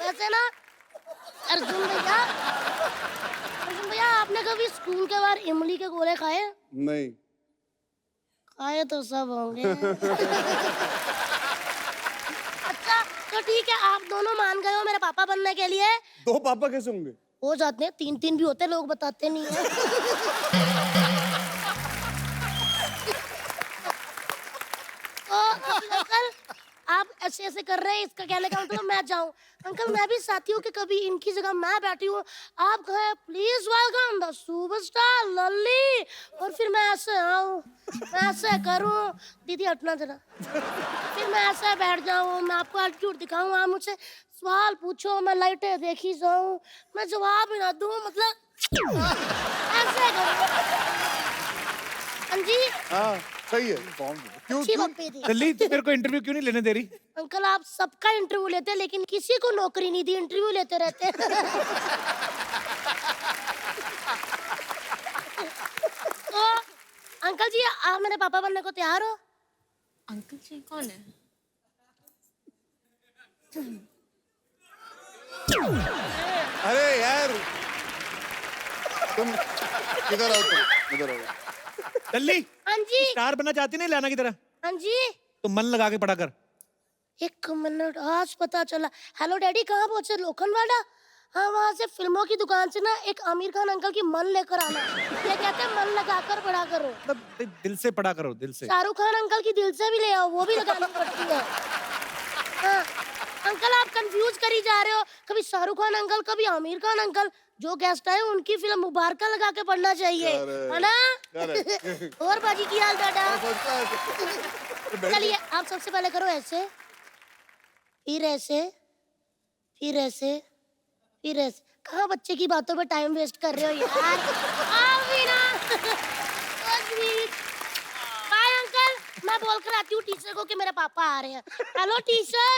वैसे ना अर्जुन भैया आपने कभी स्कूल के बाहर इमली के गोले खाए? नहीं। खाए तो सब होंगे। अच्छा तो ठीक है, आप दोनों मान गए हो मेरे पापा बनने के लिए? दो पापा कैसे होंगे? हो जाते हैं, 3-3 भी होते, लोग बताते नहीं है। तो अंकल आप ऐसे ऐसे कर रहे हैं, इसका कहने का मतलब मैं जाऊं? अंकल मैं भी चाहती हूँ कि कभी इनकी जगह मैं बैठी हूँ, आप कहें प्लीज वेलकम द सुपरस्टार लल्ली, और फिर मैं ऐसे आऊं, मैं ऐसे करूं, दीदी हटना जरा, फिर मैं ऐसे बैठ जाऊं, मैं आपको एटीट्यूड दिखाऊं, आप मुझसे सवाल पूछो, मैं लाइटें देखी जाऊं, मैं जवाब ही ना दूं, मतलब ऐसे करूं। हाँ जी हाँ सही है। क्यों अच्छी क्यों? बात पे थी। लल्ली तू मेरे को इंटरव्यू क्यों नहीं लेने दे रही? अंकल आप सबका इंटरव्यू लेते हैं लेकिन किसी को नौकरी नहीं दी, इंटरव्यू लेते रहते हैं। तो अंकल जी आप मेरे पापा बनने को तैयार हो? अंकल जी कौन है? अरे यार तुम इधर आओ, तुम इधर आओ। लल्ली हाँ जी स्टार बनना चाहती नहीं लाना की तरह? हाँ जी। तो मन लगा के पढ़ा कर। 1 मिनट, आज पता चला। हेलो डैडी कहाँ पहुंचे? लोखंडवाला? हाँ वहाँ से फिल्मों की दुकान से ना एक आमिर खान अंकल की मन लेकर आना, ये कहते हैं मन लगाकर पढ़ा करो। मतलब दिल से पढ़ा करो, दिल से। शाहरुख खान अंकल की दिल से भी ले आओ, वो भी लगानी पड़ती है। हाँ अंकल आप कंफ्यूज करी जा रहे हो, कभी शाहरुख खान अंकल कभी आमिर खान अंकल, जो गेस्ट आए उनकी फिल्म मुबारका लगा के पढ़ना चाहिए, है ना? और बाजी की हाल दादा? चलिए आप सबसे पहले करो ऐसे, फिर ऐसे, फिर ऐसे, फिर ऐसे। कहाँ बच्चे की बातों पे टाइम वेस्ट कर रहे हो यार? आओ भी ना। बाय अंकल, मैं बोल कर आती हूँ टीचर को कि मेरे पापा आ रहे हैं। Hello teacher.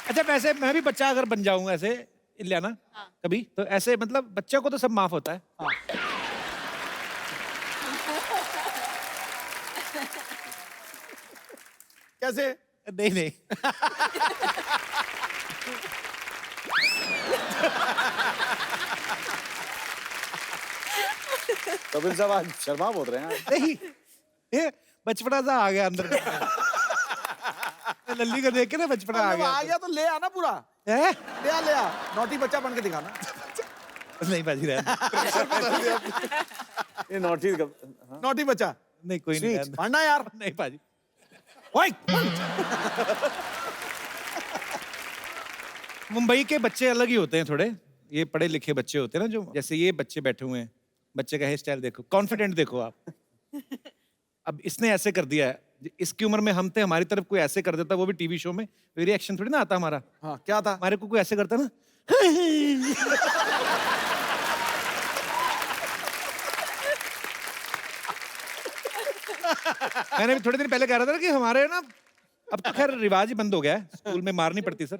अच्छा वैसे मैं भी बच्चा अगर बन जाऊं ऐसे इलियाना कभी, तो ऐसे मतलब बच्चे को तो सब माफ होता है। कैसे? नहीं नहीं कपिल साहब आज शर्मा बोल रहे हैं। नहीं, ये बचपना सा आ गया अंदर। लल्ली को देख के ना बचपना आ गया। आ गया तो ले आना पूरा, है? ले आ, नोटी बच्चा बन के दिखाना। नहीं बाजी रहा। ये नोटी नोटी बच्चा नहीं कोई नहीं स्वीट पढ़ना यार। नहीं बाजी। ओए! मुंबई के बच्चे अलग ही होते हैं थोड़े, ये पढ़े लिखे बच्चे होते हैं ना, जो जैसे ये बच्चे बैठे हुए हैं, बच्चे का हेयर स्टाइल देखो, कॉन्फिडेंट देखो आप। अब इसने ऐसे कर दिया है, इसकी उम्र में हम थे, हमारी तरफ कोई ऐसे कर देता, वो भी टीवी शो में, रिएक्शन थोड़ी ना आता हमारा। हाँ क्या था? हमारे को कोई ऐसे करता ना, मैंने भी थोड़े दिन पहले कह रहा था कि हमारे ना, अब तो खैर रिवाज ही बंद हो गया है, स्कूल में मार नहीं पड़ती सर,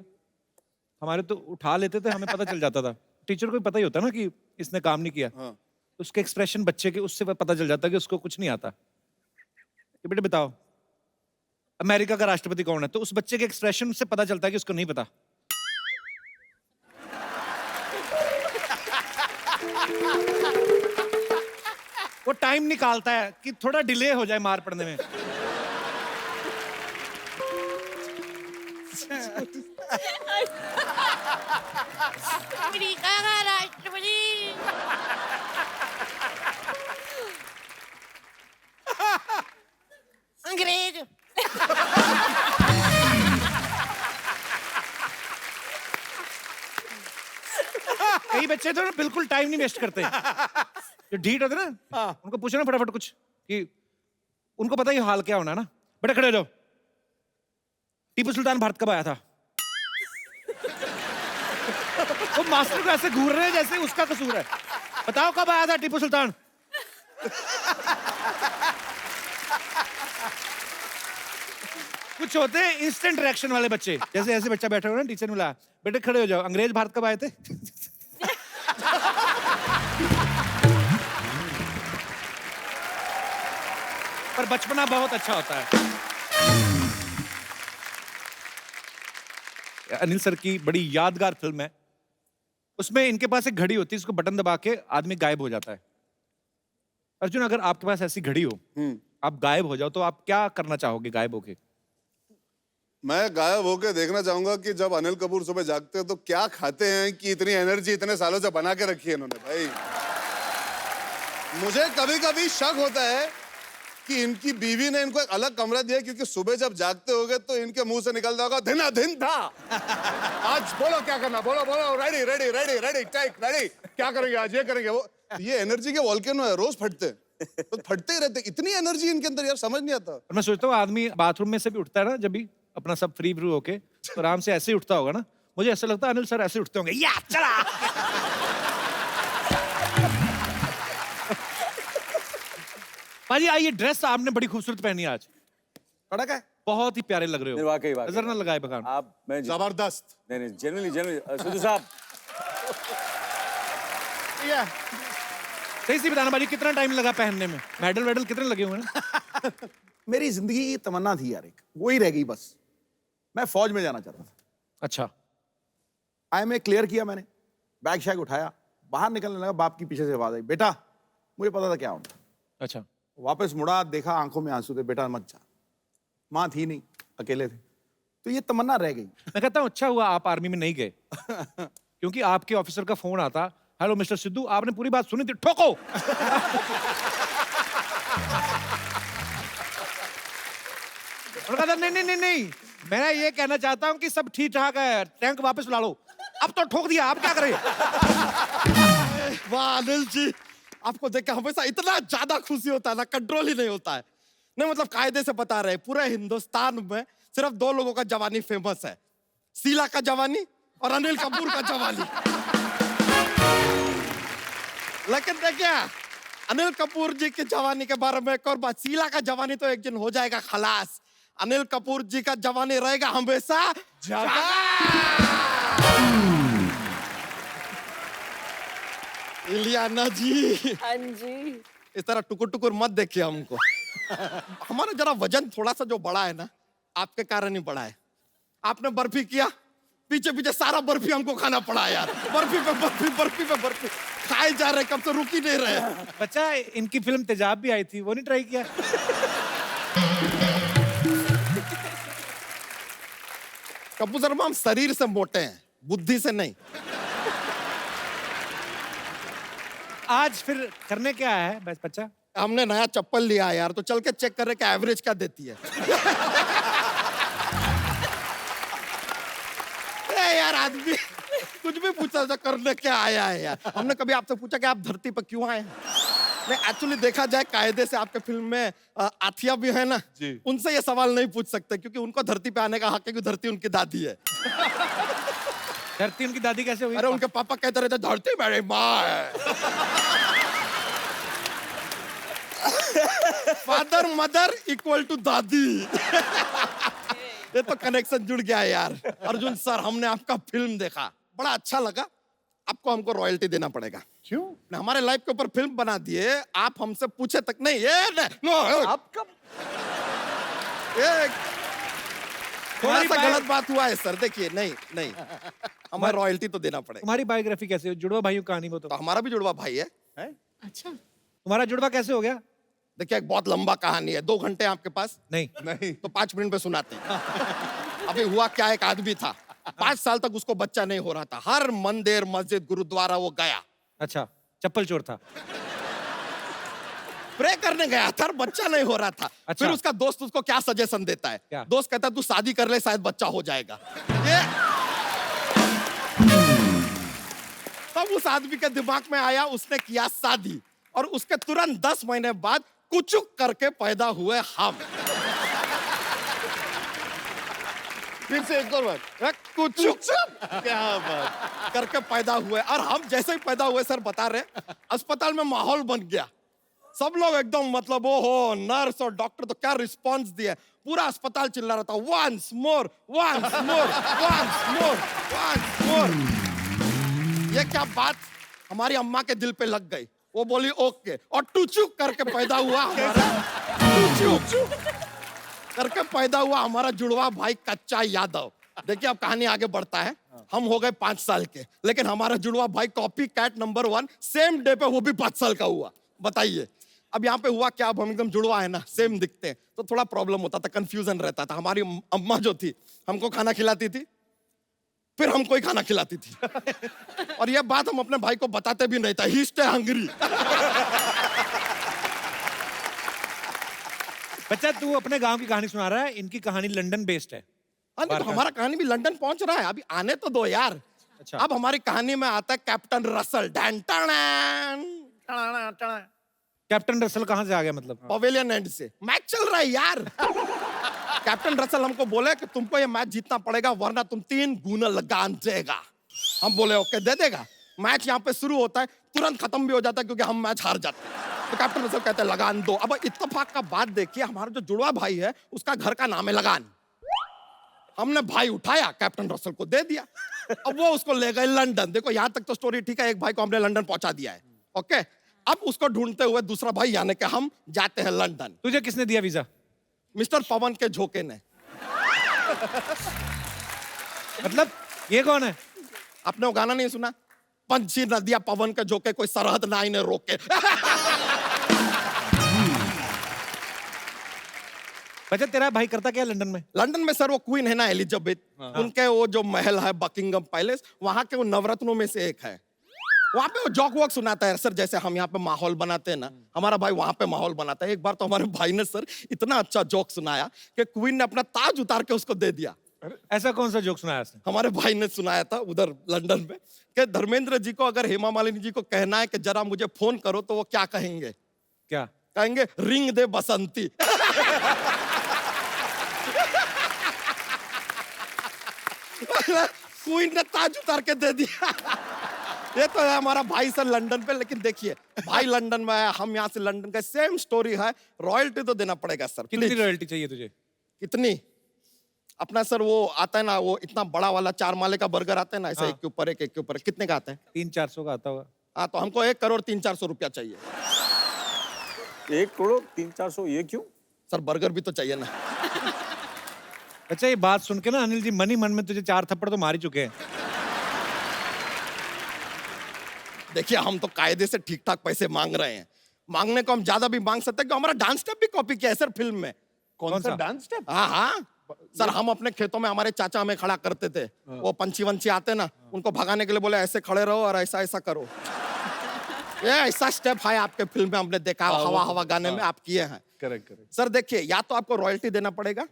हमारे तो उठा लेते थे, हमें पता चल जाता था। टीचर को भी पता ही होता ना कि इसने काम नहीं किया। हाँ। उसके एक्सप्रेशन बच्चे के, उससे पता चल जाता कि उसको कुछ नहीं आता। कि बेटे बताओ अमेरिका का राष्ट्रपति कौन है, तो उस बच्चे के एक्सप्रेशन से पता चलता है कि उसको नहीं पता। वो टाइम निकालता है कि थोड़ा डिले हो जाए मार पड़ने में। अमेरिका का राष्ट्रपति। अंग्रेज। कई बच्चे तो ना बिल्कुल टाइम नहीं वेस्ट करते, जो ढीठ होते ना, उनको पूछो ना फटाफट कुछ, कि उनको पता ही हाल क्या होना है ना। बेटा खड़े हो जाओ, टीपू सुल्तान भारत कब आया था? वो मास्टर को ऐसे घूर रहे हैं जैसे उसका कसूर है। बताओ कब आया था टीपू सुल्तान? कुछ होते हैं इंस्टेंट रिएक्शन वाले बच्चे, जैसे ऐसे बच्चा बैठा हुआ ना, टीचर ने बोला बेटे खड़े हो जाओ, अंग्रेज भारत कब आए थे? पर बचपना बहुत अच्छा होता है। अनिल सर की बड़ी यादगार फिल्म है, उसमें इनके पास एक घड़ी होती है, इसको बटन दबा के आदमी गायब हो जाता है। अर्जुन अगर आपके पास ऐसी घड़ी हो, आप गायब हो जाओ, तो आप क्या करना चाहोगे गायब होके? मैं गायब होके देखना चाहूंगा कि जब अनिल कपूर सुबह जागते हैं तो क्या खाते हैं कि इतनी एनर्जी इतने सालों से बना के रखी है इन्होंने। भाई मुझे कभी कभी शक होता है कि इनकी बीवी ने इनको एक अलग कमरा दिया, क्योंकि सुबह जब जागते होगे तो इनके मुंह से निकलता होगा धिना धिन था। आज बोलो क्या करना, बोलो बोलो, ready ready ready ready take ready, क्या करेंगे आज, ये करेंगे वो। ये एनर्जी के वॉल्केनो है, रोज फटते हैं, तो फटते ही रहते, इतनी एनर्जी इनके अंदर, यार समझ नहीं आता। और मैं सोचता हूँ आदमी बाथरूम में से भी उठता है ना, जब भी अपना सब फ्री फ्रू होके, तो आराम से ऐसे ही उठता होगा ना। मुझे ऐसा लगता है अनिल सर ऐसे उठते होंगे, या चला। भाजी आइए, ड्रेस आपने बड़ी खूबसूरत पहनी आज, कड़क है, बहुत ही प्यारे लग रहे हो। वाकई नजर ना लगाए भगवान। आप, मैं जबरदस्त। नहीं जनरली सिद्धू साहब, सही से बताना भाजी, कितना टाइम लगा पहनने में? मेडल वेडल कितने लगे हुए हैं? मेरी जिंदगी की तमन्ना थी यार, एक वही रह गई बस। मैं फौज में जाना चाहता था। अच्छा, IMA क्लियर किया मैंने, बैग शैग उठाया, बाहर निकलने लगा, बाप की पीछे से आवाज आई, बेटा मुझे पता था क्या होना। अच्छा, वापस मुड़ा, देखा आंखों में आंसू थे, बेटा मत जा। माँ थी नहीं, अकेले थे, तो ये तमन्ना रह गई। मैं कहता हूँ अच्छा हुआ आप आर्मी में नहीं गए, क्योंकि आपके ऑफिसर का फोन आता, हेलो मिस्टर सिद्धू, आपने पूरी बात सुनी थी, ठोको। और कहता नहीं नहीं नहीं नहीं, मैं ये कहना चाहता हूँ कि सब ठीक ठाक है, टैंक वापस ला लो। अब तो ठोक दिया, आप क्या करें? वाह अनिल जी, आपको देख के हमेशा इतना ज्यादा खुशी होता है ना, कंट्रोल ही नहीं होता है। नहीं मतलब कायदे से बता रहे, पूरे हिंदुस्तान में सिर्फ 2 लोगों का जवानी फेमस है, शीला का जवानी और अनिल कपूर का जवानी। लेकिन देखिए अनिल कपूर जी की जवानी के बारे में एक और बात, शीला का जवानी तो एक दिन हो जाएगा खलास, अनिल कपूर जी का जवानी रहेगा हमेशा जगा। इलियाना जी, हाँ जी। इस तरह टुकुर टुकुर मत देखिए हमको। हमारा जरा वजन थोड़ा सा जो बड़ा है ना, आपके कारण ही बड़ा है। आपने बर्फी किया, पीछे पीछे सारा बर्फी हमको खाना पड़ा यार, बर्फी पे बर्फी, बर्फी पे बर्फी खाए जा रहे, कब से रुक ही नहीं रहे। बच्चा इनकी फिल्म तेजाब भी आई थी, वो नहीं ट्राई किया? कपूर शर्मा हम शरीर से मोटे हैं, बुद्धि से नहीं। आज फिर करने क्या है बस बच्चा? हमने नया चप्पल लिया है यार, तो चल के चेक कर रहे कि एवरेज क्या देती है। ए यार आदमी कुछ भी पूछा था, करने क्या आया है यार। हमने कभी आपसे पूछा कि आप धरती पर क्यों आए हैं? नहीं एक्चुअली देखा जाए कायदे से आपके फिल्म में आथिया भी है ना जी। उनसे ये सवाल नहीं पूछ सकते क्योंकि उनको धरती पे आने का हक है, क्योंकि धरती उनकी दादी है। धरती उनकी दादी कैसे हुई? अरे उनके पापा कहते रहते धरती मेरी माँ है। फादर मदर इक्वल टू दादी। ये तो कनेक्शन जुड़ गया है यार। अर्जुन सर, हमने आपका फिल्म देखा, बड़ा अच्छा लगा। आपको हमको रॉयल्टी देना पड़ेगा। क्यों? हमारे लाइफ के ऊपर फिल्म बना दिए, आप हमसे पूछे तक नहीं। ये नो आपका ये थोड़ा हमारी सा बात- गलत बात हुआ है सर। देखिए नहीं नहीं, हमें रॉयल्टी तो देना पड़ेगा। तुम्हारी बायोग्राफी कैसे हुई? जुड़वा भाइयों की कहानी वो तो। तो हमारा भी जुड़वा भाई है। अच्छा। तुम्हारा जुड़वा कैसे हो गया? देखिए एक बहुत लंबा कहानी है, 2 घंटे आपके पास नहीं। नहीं तो 5 मिनट में सुनाते हैं। अभी हुआ क्या, एक आदमी था, 5 साल तक उसको बच्चा नहीं हो रहा था। हर मंदिर मस्जिद गुरुद्वारा वो गया, अच्छा, चप्पल चोर था। प्रे करने गया था, बच्चा नहीं हो रहा था। अच्छा। फिर उसका दोस्त उसको क्या सजेशन देता है? क्या? दोस्त कहता है तू शादी कर ले, शायद बच्चा हो जाएगा। ये तब उस आदमी के दिमाग में आया, उसने किया शादी, और उसके तुरंत 10 महीने बाद कुचुक करके पैदा हुए हम। फिर से एक और बार। कुचुक क्या बात। करके पैदा हुए, और हम जैसे ही पैदा हुए सर बता रहे, अस्पताल में माहौल बन गया। सब लोग एकदम मतलब ओहो, नर्स और डॉक्टर तो क्या रिस्पांस दिए, पूरा अस्पताल चिल्ला रहा था, once more once more once more once more. ये क्या बात हमारी अम्मा के दिल पे लग गई। वो बोली ओके, और टुचुक करके पैदा हुआ हमारा, टुचुक करके पैदा हुआ हमारा जुड़वा भाई कच्चा यादव। देखिए अब कहानी आगे बढ़ता है। हम हो गए 5 साल के, लेकिन हमारा जुड़वा भाई copycat number 1 same day पे वो भी 5 साल का हुआ। बताइए अब यहाँ पे हुआ क्या? अब हम एकदम जुड़वा है ना, सेम दिखते हैं, तो थोड़ा प्रॉब्लम होता था, कंफ्यूजन रहता था। हमारी अम्मा जो थी हमको खाना खिलाती थी, फिर हमको ही खाना खिलाती थी। और ये बात हम अपने भाई को बताते भी नहीं था। ही स्टे हंग्री। बच्चा, तू अपने गांव की कहानी सुना रहा है, इनकी कहानी लंदन बेस्ड है। हाँ, नहीं तो हमारा कहानी भी लंदन पहुंच रहा है, अभी आने तो दो यार। अच्छा। अब हमारी कहानी में आता है कैप्टन रसल। कैप्टन रसल कहाँ से आ गया मतलब? पवेलियन एंड से मैच चल रहा है यार। कैप्टन रसल हमको बोले कि तुमको ये मैच जीतना पड़ेगा, वरना तुम 3 गुना लगान देगा। हम बोले ओके, दे देगा। मैच यहाँ पे शुरू होता है, तुरंत खत्म भी हो जाता है क्योंकि हम मैच हार जाते हैं। तो कैप्टन रसल कहते हैं लगान दो। अब इत्तेफाक का बात देखिए, हमारा जो जुड़वा भाई है उसका घर का नाम है लगान। हमने भाई उठाया, कैप्टन रसल को दे दिया। अब वो उसको ले गए लंदन। देखो यहाँ तक तो स्टोरी ठीक है, एक भाई को हमने लंदन पहुंचा दिया है। ओके, अब उसको ढूंढते हुए दूसरा भाई यानी कि हम जाते हैं लंदन। तुझे किसने दिया वीजा? मिस्टर पवन के झोंके ने। मतलब ये कौन है? आपने वो गाना नहीं सुना? पंछी नदिया पवन के झोंके, कोई सरहद ना इन्हें रोके। बच्चा, तेरा भाई करता क्या है लंदन में? लंदन में सर वो क्वीन है ना एलिजाबेथ, उनके वो जो महल है बकिंगम पैलेस, वहां के वो नवरत्नों में से एक है। वहां पे वो जॉक वॉक सुनाता है सर, जैसे हम यहाँ पे माहौल बनाते हैं ना, हमारा भाई वहां पे माहौल बनाता है। एक बार तो हमारे भाई ने सर इतना अच्छा जोक सुनाया कि क्वीन ने अपना ताज उतार के उसको दे दिया। ऐसा कौन सा जोक सुनाया उसने? हमारे भाई ने सुनाया था उधर लंदन में कि धर्मेंद्र जी को अगर हेमा मालिनी जी को कहना है कि जरा मुझे फोन करो, तो वो क्या कहेंगे? क्या कहेंगे? रिंग दे बसंती। क्वीन ने ताज उतार के दे दिया। ये तो है हमारा भाई सर लंदन पे। लेकिन देखिए भाई लंदन में है, हम यहाँ से लंदन का, सेम स्टोरी है। रॉयल्टी तो देना पड़ेगा सर। कितनी Please। रॉयल्टी चाहिए तुझे? कितनी? अपना सर वो आता है ना, वो इतना बड़ा वाला 4 माले का बर्गर आता है ना, ऐसा हाँ। एक के ऊपर एक के ऊपर, कितने का आता है? 300-400 का आता होगा। हाँ, तो हमको 1 करोड़ 300-400 रुपया चाहिए 1 करोड़ 300-400, ये क्यों? सर। बर्गर भी तो चाहिए ना। अच्छा, ये बात सुन के ना अनिल जी मन ही मन में तुझे 4 थप्पड़ तो मार ही चुके हैं। देखिए हम तो कायदे से ठीक ठाक पैसे मांग रहे हैं। मांगने को हम ज्यादा भी मांग सकते हैं कि हमारा डांस स्टेप भी कॉपी किया है सर फिल्म में। कौन सा? Dance step? हाँ हाँ सर, हम अपने खेतों में हमारे चाचा हमें खड़ा करते थे। वो पंछी वंछी आते ना, उनको भगाने के लिए बोले ऐसे खड़े रहो और ऐसा ऐसा करो। ये ऐसा स्टेप है आपके फिल्म में, हमने देखा हवा हवा गाने में आप किए हैं। Correct correct. सर देखिए, या तो आपको रॉयल्टी देना पड़ेगा,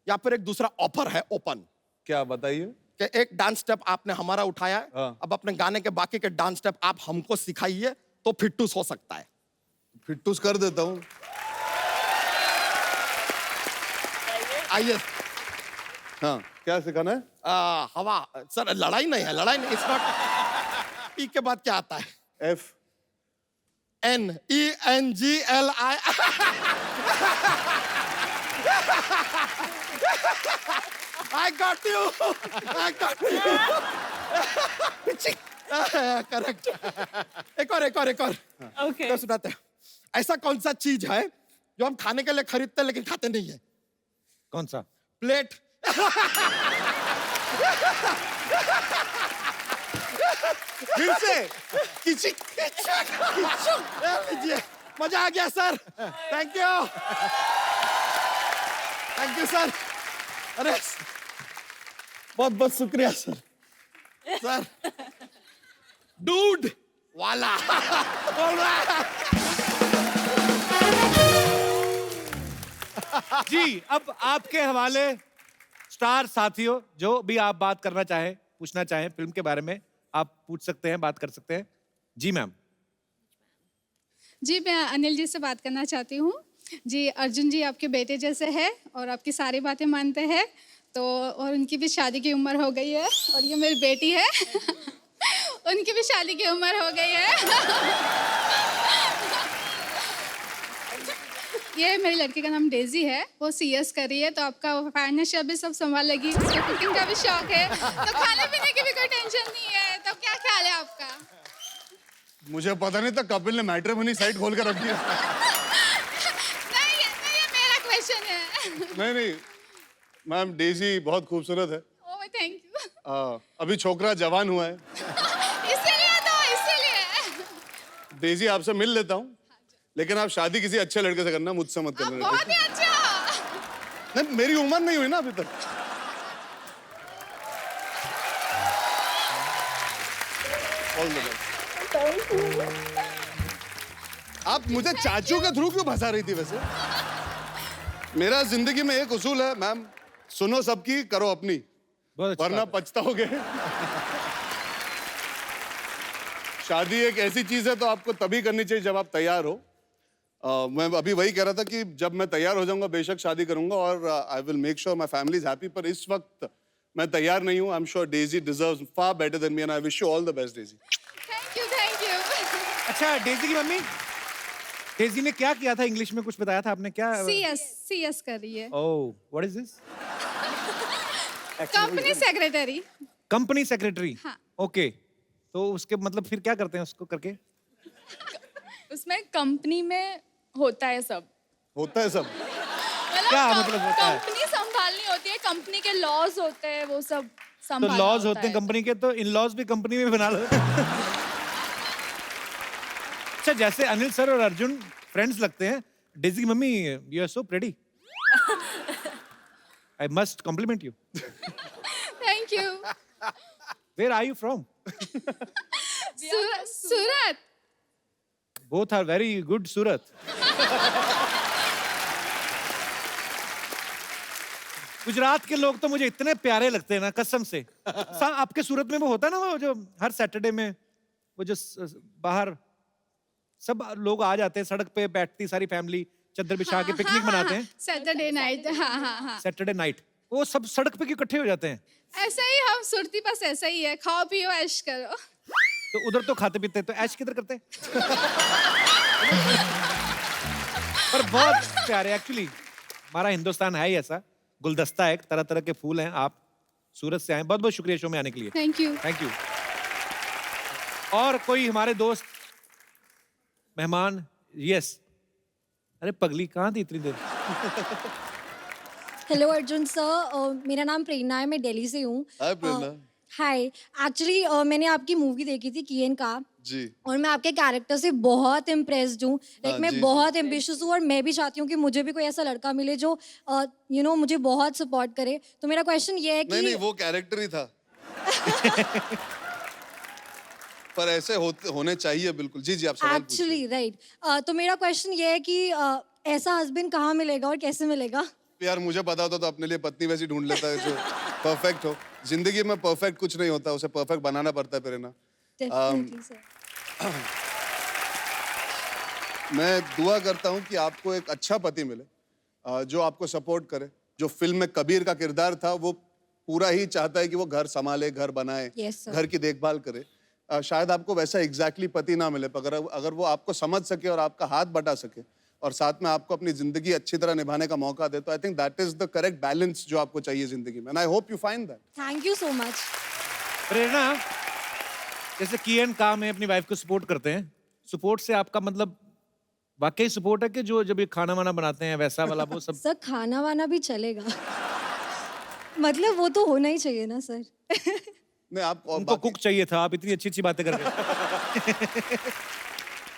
या फिर एक दूसरा ऑफर है ओपन, क्या बताइए? कि एक डांस स्टेप आपने हमारा उठाया है, हाँ। अब अपने गाने के बाकी के डांस स्टेप आप हमको सिखाइए, तो फिर टूस हो सकता है। फिट्टूस कर देता हूँ। आइए हाँ, क्या सिखाना है? हवा सर, लड़ाई नहीं है, लड़ाई नहीं। It's not. ई के बाद क्या आता है? F NENGLI। I got you. I got you. Correct. एक और। Okay. तो सुनाते हैं। ऐसा कौन सा चीज है जो हम खाने के लिए खरीदते हैं लेकिन खाते नहीं है? कौन सा? प्लेट। फिर से किचिक लीजिए। मजा आ गया सर। Thank you sir. अरे बहुत बहुत शुक्रिया सर। सर डूड वाला बोल रहा है। जी, अब आपके हवाले स्टार साथियों, जो भी आप बात करना चाहें, पूछना चाहें फिल्म के बारे में, आप पूछ सकते हैं, बात कर सकते हैं। जी मैम। जी, मैं अनिल जी से बात करना चाहती हूँ। जी, अर्जुन जी आपके बेटे जैसे हैं और आपकी सारी बातें मानते हैं, तो और उनकी भी शादी की उम्र हो गई है और ये मेरी बेटी है। उनकी भी शादी की उम्र हो गई है। ये मेरी लड़की का नाम डेजी है, वो CS कर रही है, तो आपका फाइनेंशियल भी सब संभालेगी। उसको कुकिंग का भी शौक है, तो खाने पीने की भी कोई टेंशन नहीं है। तो क्या ख्याल है आपका? मुझे पता नहीं था कपिल ने मैट्रिमोनी साइट खोल कर रखी है। नहीं, ये मेरा क्वेश्चन है। नहीं, मैम डेजी बहुत खूबसूरत है। ओह, थैंक यू। अभी छोकरा जवान हुआ है। इसीलिए डेजी आपसे मिल लेता हूँ, लेकिन आप शादी किसी अच्छे लड़के से करना, मुझसे मत आप करना। बहुत ही अच्छा। नहीं, मेरी उम्र नहीं हुई ना अभी तक। All the best. आप मुझे चाचू के थ्रू क्यों फंसा रही थी वैसे? मेरा जिंदगी में एक उसूल है मैम, सुनो सबकी, करो अपनी, बहुत अच्छा वरना पछताओगे। शादी एक ऐसी चीज है तो आपको तभी करनी चाहिए जब आप तैयार हो। मैं अभी वही कह रहा था कि जब मैं तैयार हो जाऊंगा बेशक शादी करूंगा और I will make sure my family is happy, पर इस वक्त मैं तैयार नहीं हूं। I am sure Daisy deserves far better than me and I wish you all the best Daisy. Thank you. अच्छा, डेजी की मम्मी, डेजी ने क्या किया था? इंग्लिश में कुछ बताया था आपने, क्या? CS कर रही है। Oh, what is this? Company secretary. Company secretary. हाँ। ओके, तो उसके मतलब फिर क्या करते हैं उसको करके? उसमें कंपनी में होता है सब। होता है सब? क्या मतलब होता है? कंपनी संभालनी होती है, कंपनी के लॉज होते हैं, वो सब तो संभालना लॉज होता होते हैं है। कंपनी के, तो इन लॉज भी कंपनी में बना लो। अच्छा, जैसे अनिल सर और अर्जुन फ्रेंड्स लगते हैं, डेजी की mummy you are so pretty. I must compliment you. Thank you. Where are you from? Surat. Both are very good. Surat. Gujarat के लोग तो मुझे इतने प्यारे लगते हैं ना, कसम से। आपके सूरत में वो होता है ना, वो जो हर सैटरडे में वो जो बाहर सब लोग आ जाते हैं, सड़क पे बैठती सारी फैमिली, चादर बिछा के पिकनिक मनाते हैं। Saturday night. हाँ। सैटरडे नाइट वो सब सड़क पे क्यों इकट्ठे हो जाते हैं? ऐसा ही हम सुरती पास ऐसा ही है, खाओ पियो ऐश करो। तो उधर तो खाते पीते हैं, तो ऐश किधर करते हैं? पर बहुत प्यारे एक्चुअली। हमारा हिंदुस्तान है ही ऐसा, गुलदस्ता है, तरह तरह के फूल हैं। आप सूरत से आए, बहुत बहुत शुक्रिया शो में आने के लिए। Thank you. Thank you. और कोई हमारे दोस्त मेहमान? यस। अरे पगली, कहाँ थी इतनी देर? हेलो अर्जुन सर, मेरा नाम प्रेरणा है, मैं दिल्ली से हूँ। हाय प्रेरणा। हाय, एक्चुअली मैंने आपकी मूवी देखी थी किएन का, जी। और मैं आपके कैरेक्टर से बहुत इम्प्रेस्ड हूँ। लाइक मैं जी, बहुत एम्बिशियस हूँ और मैं भी चाहती हूँ कि मुझे भी कोई ऐसा लड़का मिले जो मुझे बहुत सपोर्ट करे। तो मेरा क्वेश्चन ये है कि नहीं, वो कैरेक्टर ही था। पर ऐसे होने चाहिए बिल्कुल। जी जी, आप सवाल पूछिए। Actually right. तो मेरा क्वेश्चन ये है कि ऐसा हस्बैंड कहाँ मिलेगा और कैसे मिलेगा? यार मुझे पता होता तो अपने लिए पत्नी वैसी ढूंढ लेता है जो परफेक्ट हो। जिंदगी में परफेक्ट कुछ नहीं होता, उसे परफेक्ट बनाना पड़ता है प्रेरणा। Definitely, sir. मैं दुआ करता हूँ कि आपको एक अच्छा पति मिले जो आपको सपोर्ट करे। जो फिल्म में कबीर का किरदार था वो पूरा ही चाहता है कि वो घर संभाले, घर बनाए, Yes, sir. घर की देखभाल करे। शायद आपको वैसा एग्जैक्टली पति ना मिले, पर अगर वो आपको समझ सके और आपका हाथ बटा सके और साथ में आपको अपनी जिंदगी अच्छी तरह निभाने का मौका दे, तो I think that is the correct balance जो आपको चाहिए जिंदगी में। And I hope you find that. Thank you so much. Prerna, जैसे किएन काम है अपनी वाइफ को सपोर्ट करते हैं, सपोर्ट से आपका मतलब वाकई सपोर्ट है कि जो जब ये खाना वाना बनाते हैं वैसा वाला वो सब? सर खाना वाना भी चलेगा मतलब वो तो होना ही चाहिए ना सर। नहीं, आप उनको कुक चाहिए था, आप इतनी अच्छी अच्छी बातें कर रहे।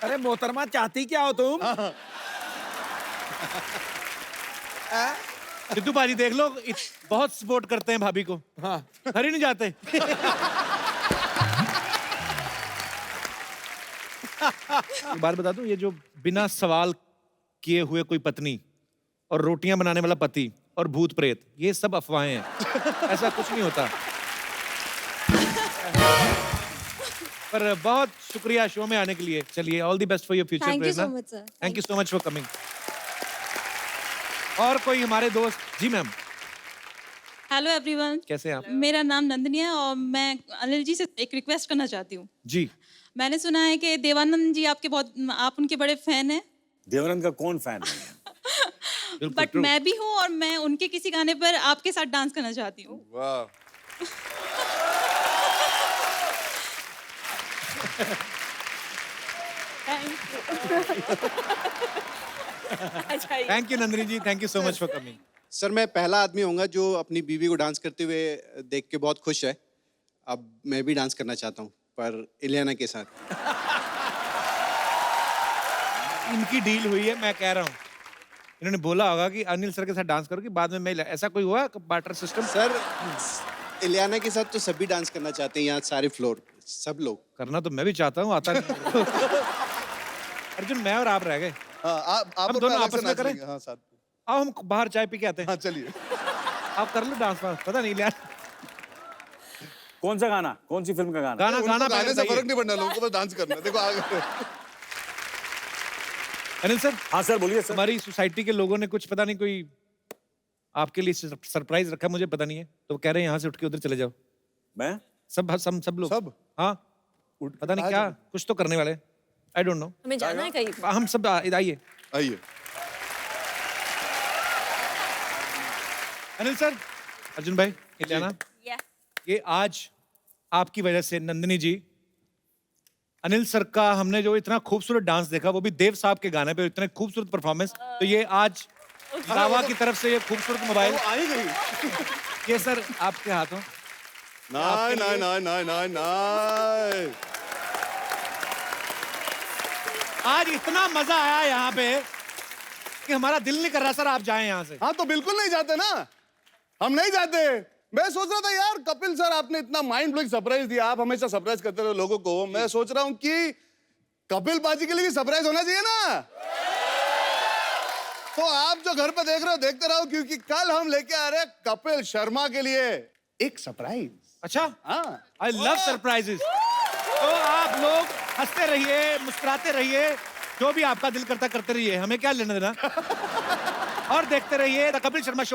अरे मोहतरमा चाहती क्या हो तुम? सिद्धू बाजी देख लो, बहुत सपोर्ट करते हैं भाभी को। हाँ। घर ही नहीं जाते। एक बात बता दूं, ये जो बिना सवाल किए हुए कोई पत्नी और रोटियां बनाने वाला पति और भूत प्रेत, ये सब अफवाहें हैं। ऐसा कुछ नहीं होता। पर बहुत शुक्रिया शो में आने के लिए। चलिए, all the best for your future thank you Prerna. So much sir. Thank you so much for coming. और कोई हमारे दोस्त? जी मैम, हेलो एवरीवन, कैसे हैं आप? मेरा नाम नंदनी है और मैं अनिल जी से एक रिक्वेस्ट करना चाहती हूँ। जी। मैंने सुना है कि देवानंद जी आप उनके बड़े फैन हैं। देवानंद का कौन फैन है? बट मैं भी हूँ और मैं उनके किसी गाने पर आपके साथ डांस करना चाहती हूँ। वाह। Thank you Nandini ji, thank you so much for coming. Sir मैं पहला आदमी होऊंगा जो अपनी बीवी को डांस करते हुए देख के बहुत खुश है। अब मैं भी डांस करना चाहता हूँ, पर इलियाना के साथ। इनकी डील हुई है, मैं कह रहा हूँ। इन्होंने बोला होगा कि अनिल सर के साथ डांस करो कि बाद में मैं, ऐसा कोई हुआ बार्टर सिस्टम? सर इलियाना के साथ तो सभी डांस करना चाहते हैं, यहाँ सारे फ्लोर सब लोग। करना तो मैं भी चाहता हूँ, आता नहीं। अर्जुन, मैं और आप रह गए। आप हम दोनों आपस में करें? हाँ, साथ में। आओ हम बाहर चाय पी के आते हैं। हाँ, चलिए। आप कर लो डांस वांस, पता नहीं यार। कौन सा गाना, कौन सी फिल्म का गाना? गाना उनको गाना गाने से फर्क नहीं पड़ना, लोगों को बस डांस करना है। देखो आगे। अनिल सर। हाँ सर, बोलिए सर। हमारी सोसाइटी के लोगों ने कुछ पता नहीं कोई आपके लिए सरप्राइज रखा, मुझे पता नहीं है, तो वो कह रहे हैं यहाँ से उठ के उधर चले जाओ। मैं? सब लोग। सब? हाँ, पता नहीं क्या कुछ तो करने वाले। I don't know. हमें जाना है कहीं? हम सब आइए। आइए। अनिल सर, अर्जुन भाई, इलियाना, Yeah. ये आज आपकी वजह से नंदिनी जी, अनिल सर का हमने जो इतना खूबसूरत डांस देखा, वो भी देव साहब के गाने पे, इतने खूबसूरत परफॉर्मेंस, तो ये आज दावा की तरफ से ये खूबसूरत मोबाइल वो आ ही गई। ये सर आपके हाथों। नहीं। आज इतना मजा आया यहाँ पे कि हमारा दिल नहीं कर रहा सर आप जाएं यहाँ से। हाँ, तो बिल्कुल नहीं जाते ना, हम नहीं जाते। मैं सोच रहा था यार, कपिल सर आपने इतना माइंड ब्लोइंग सरप्राइज दिया, आप हमेशा सरप्राइज करते रहे लोगों को। मैं सोच रहा हूँ कि कपिल बाजी के लिए भी सरप्राइज होना चाहिए ना। तो आप जो घर पे देख रहे हो देखते रहो, क्योंकि कल हम लेके आ रहे हैं कपिल शर्मा के लिए एक सरप्राइज। अच्छा, हाँ, आई लव सरप्राइजेस। तो आप लोग हंसते रहिए, मुस्कुराते रहिए, जो भी आपका दिल करता करते रहिए, हमें क्या लेना देना। और देखते रहिए द कपिल शर्मा शो।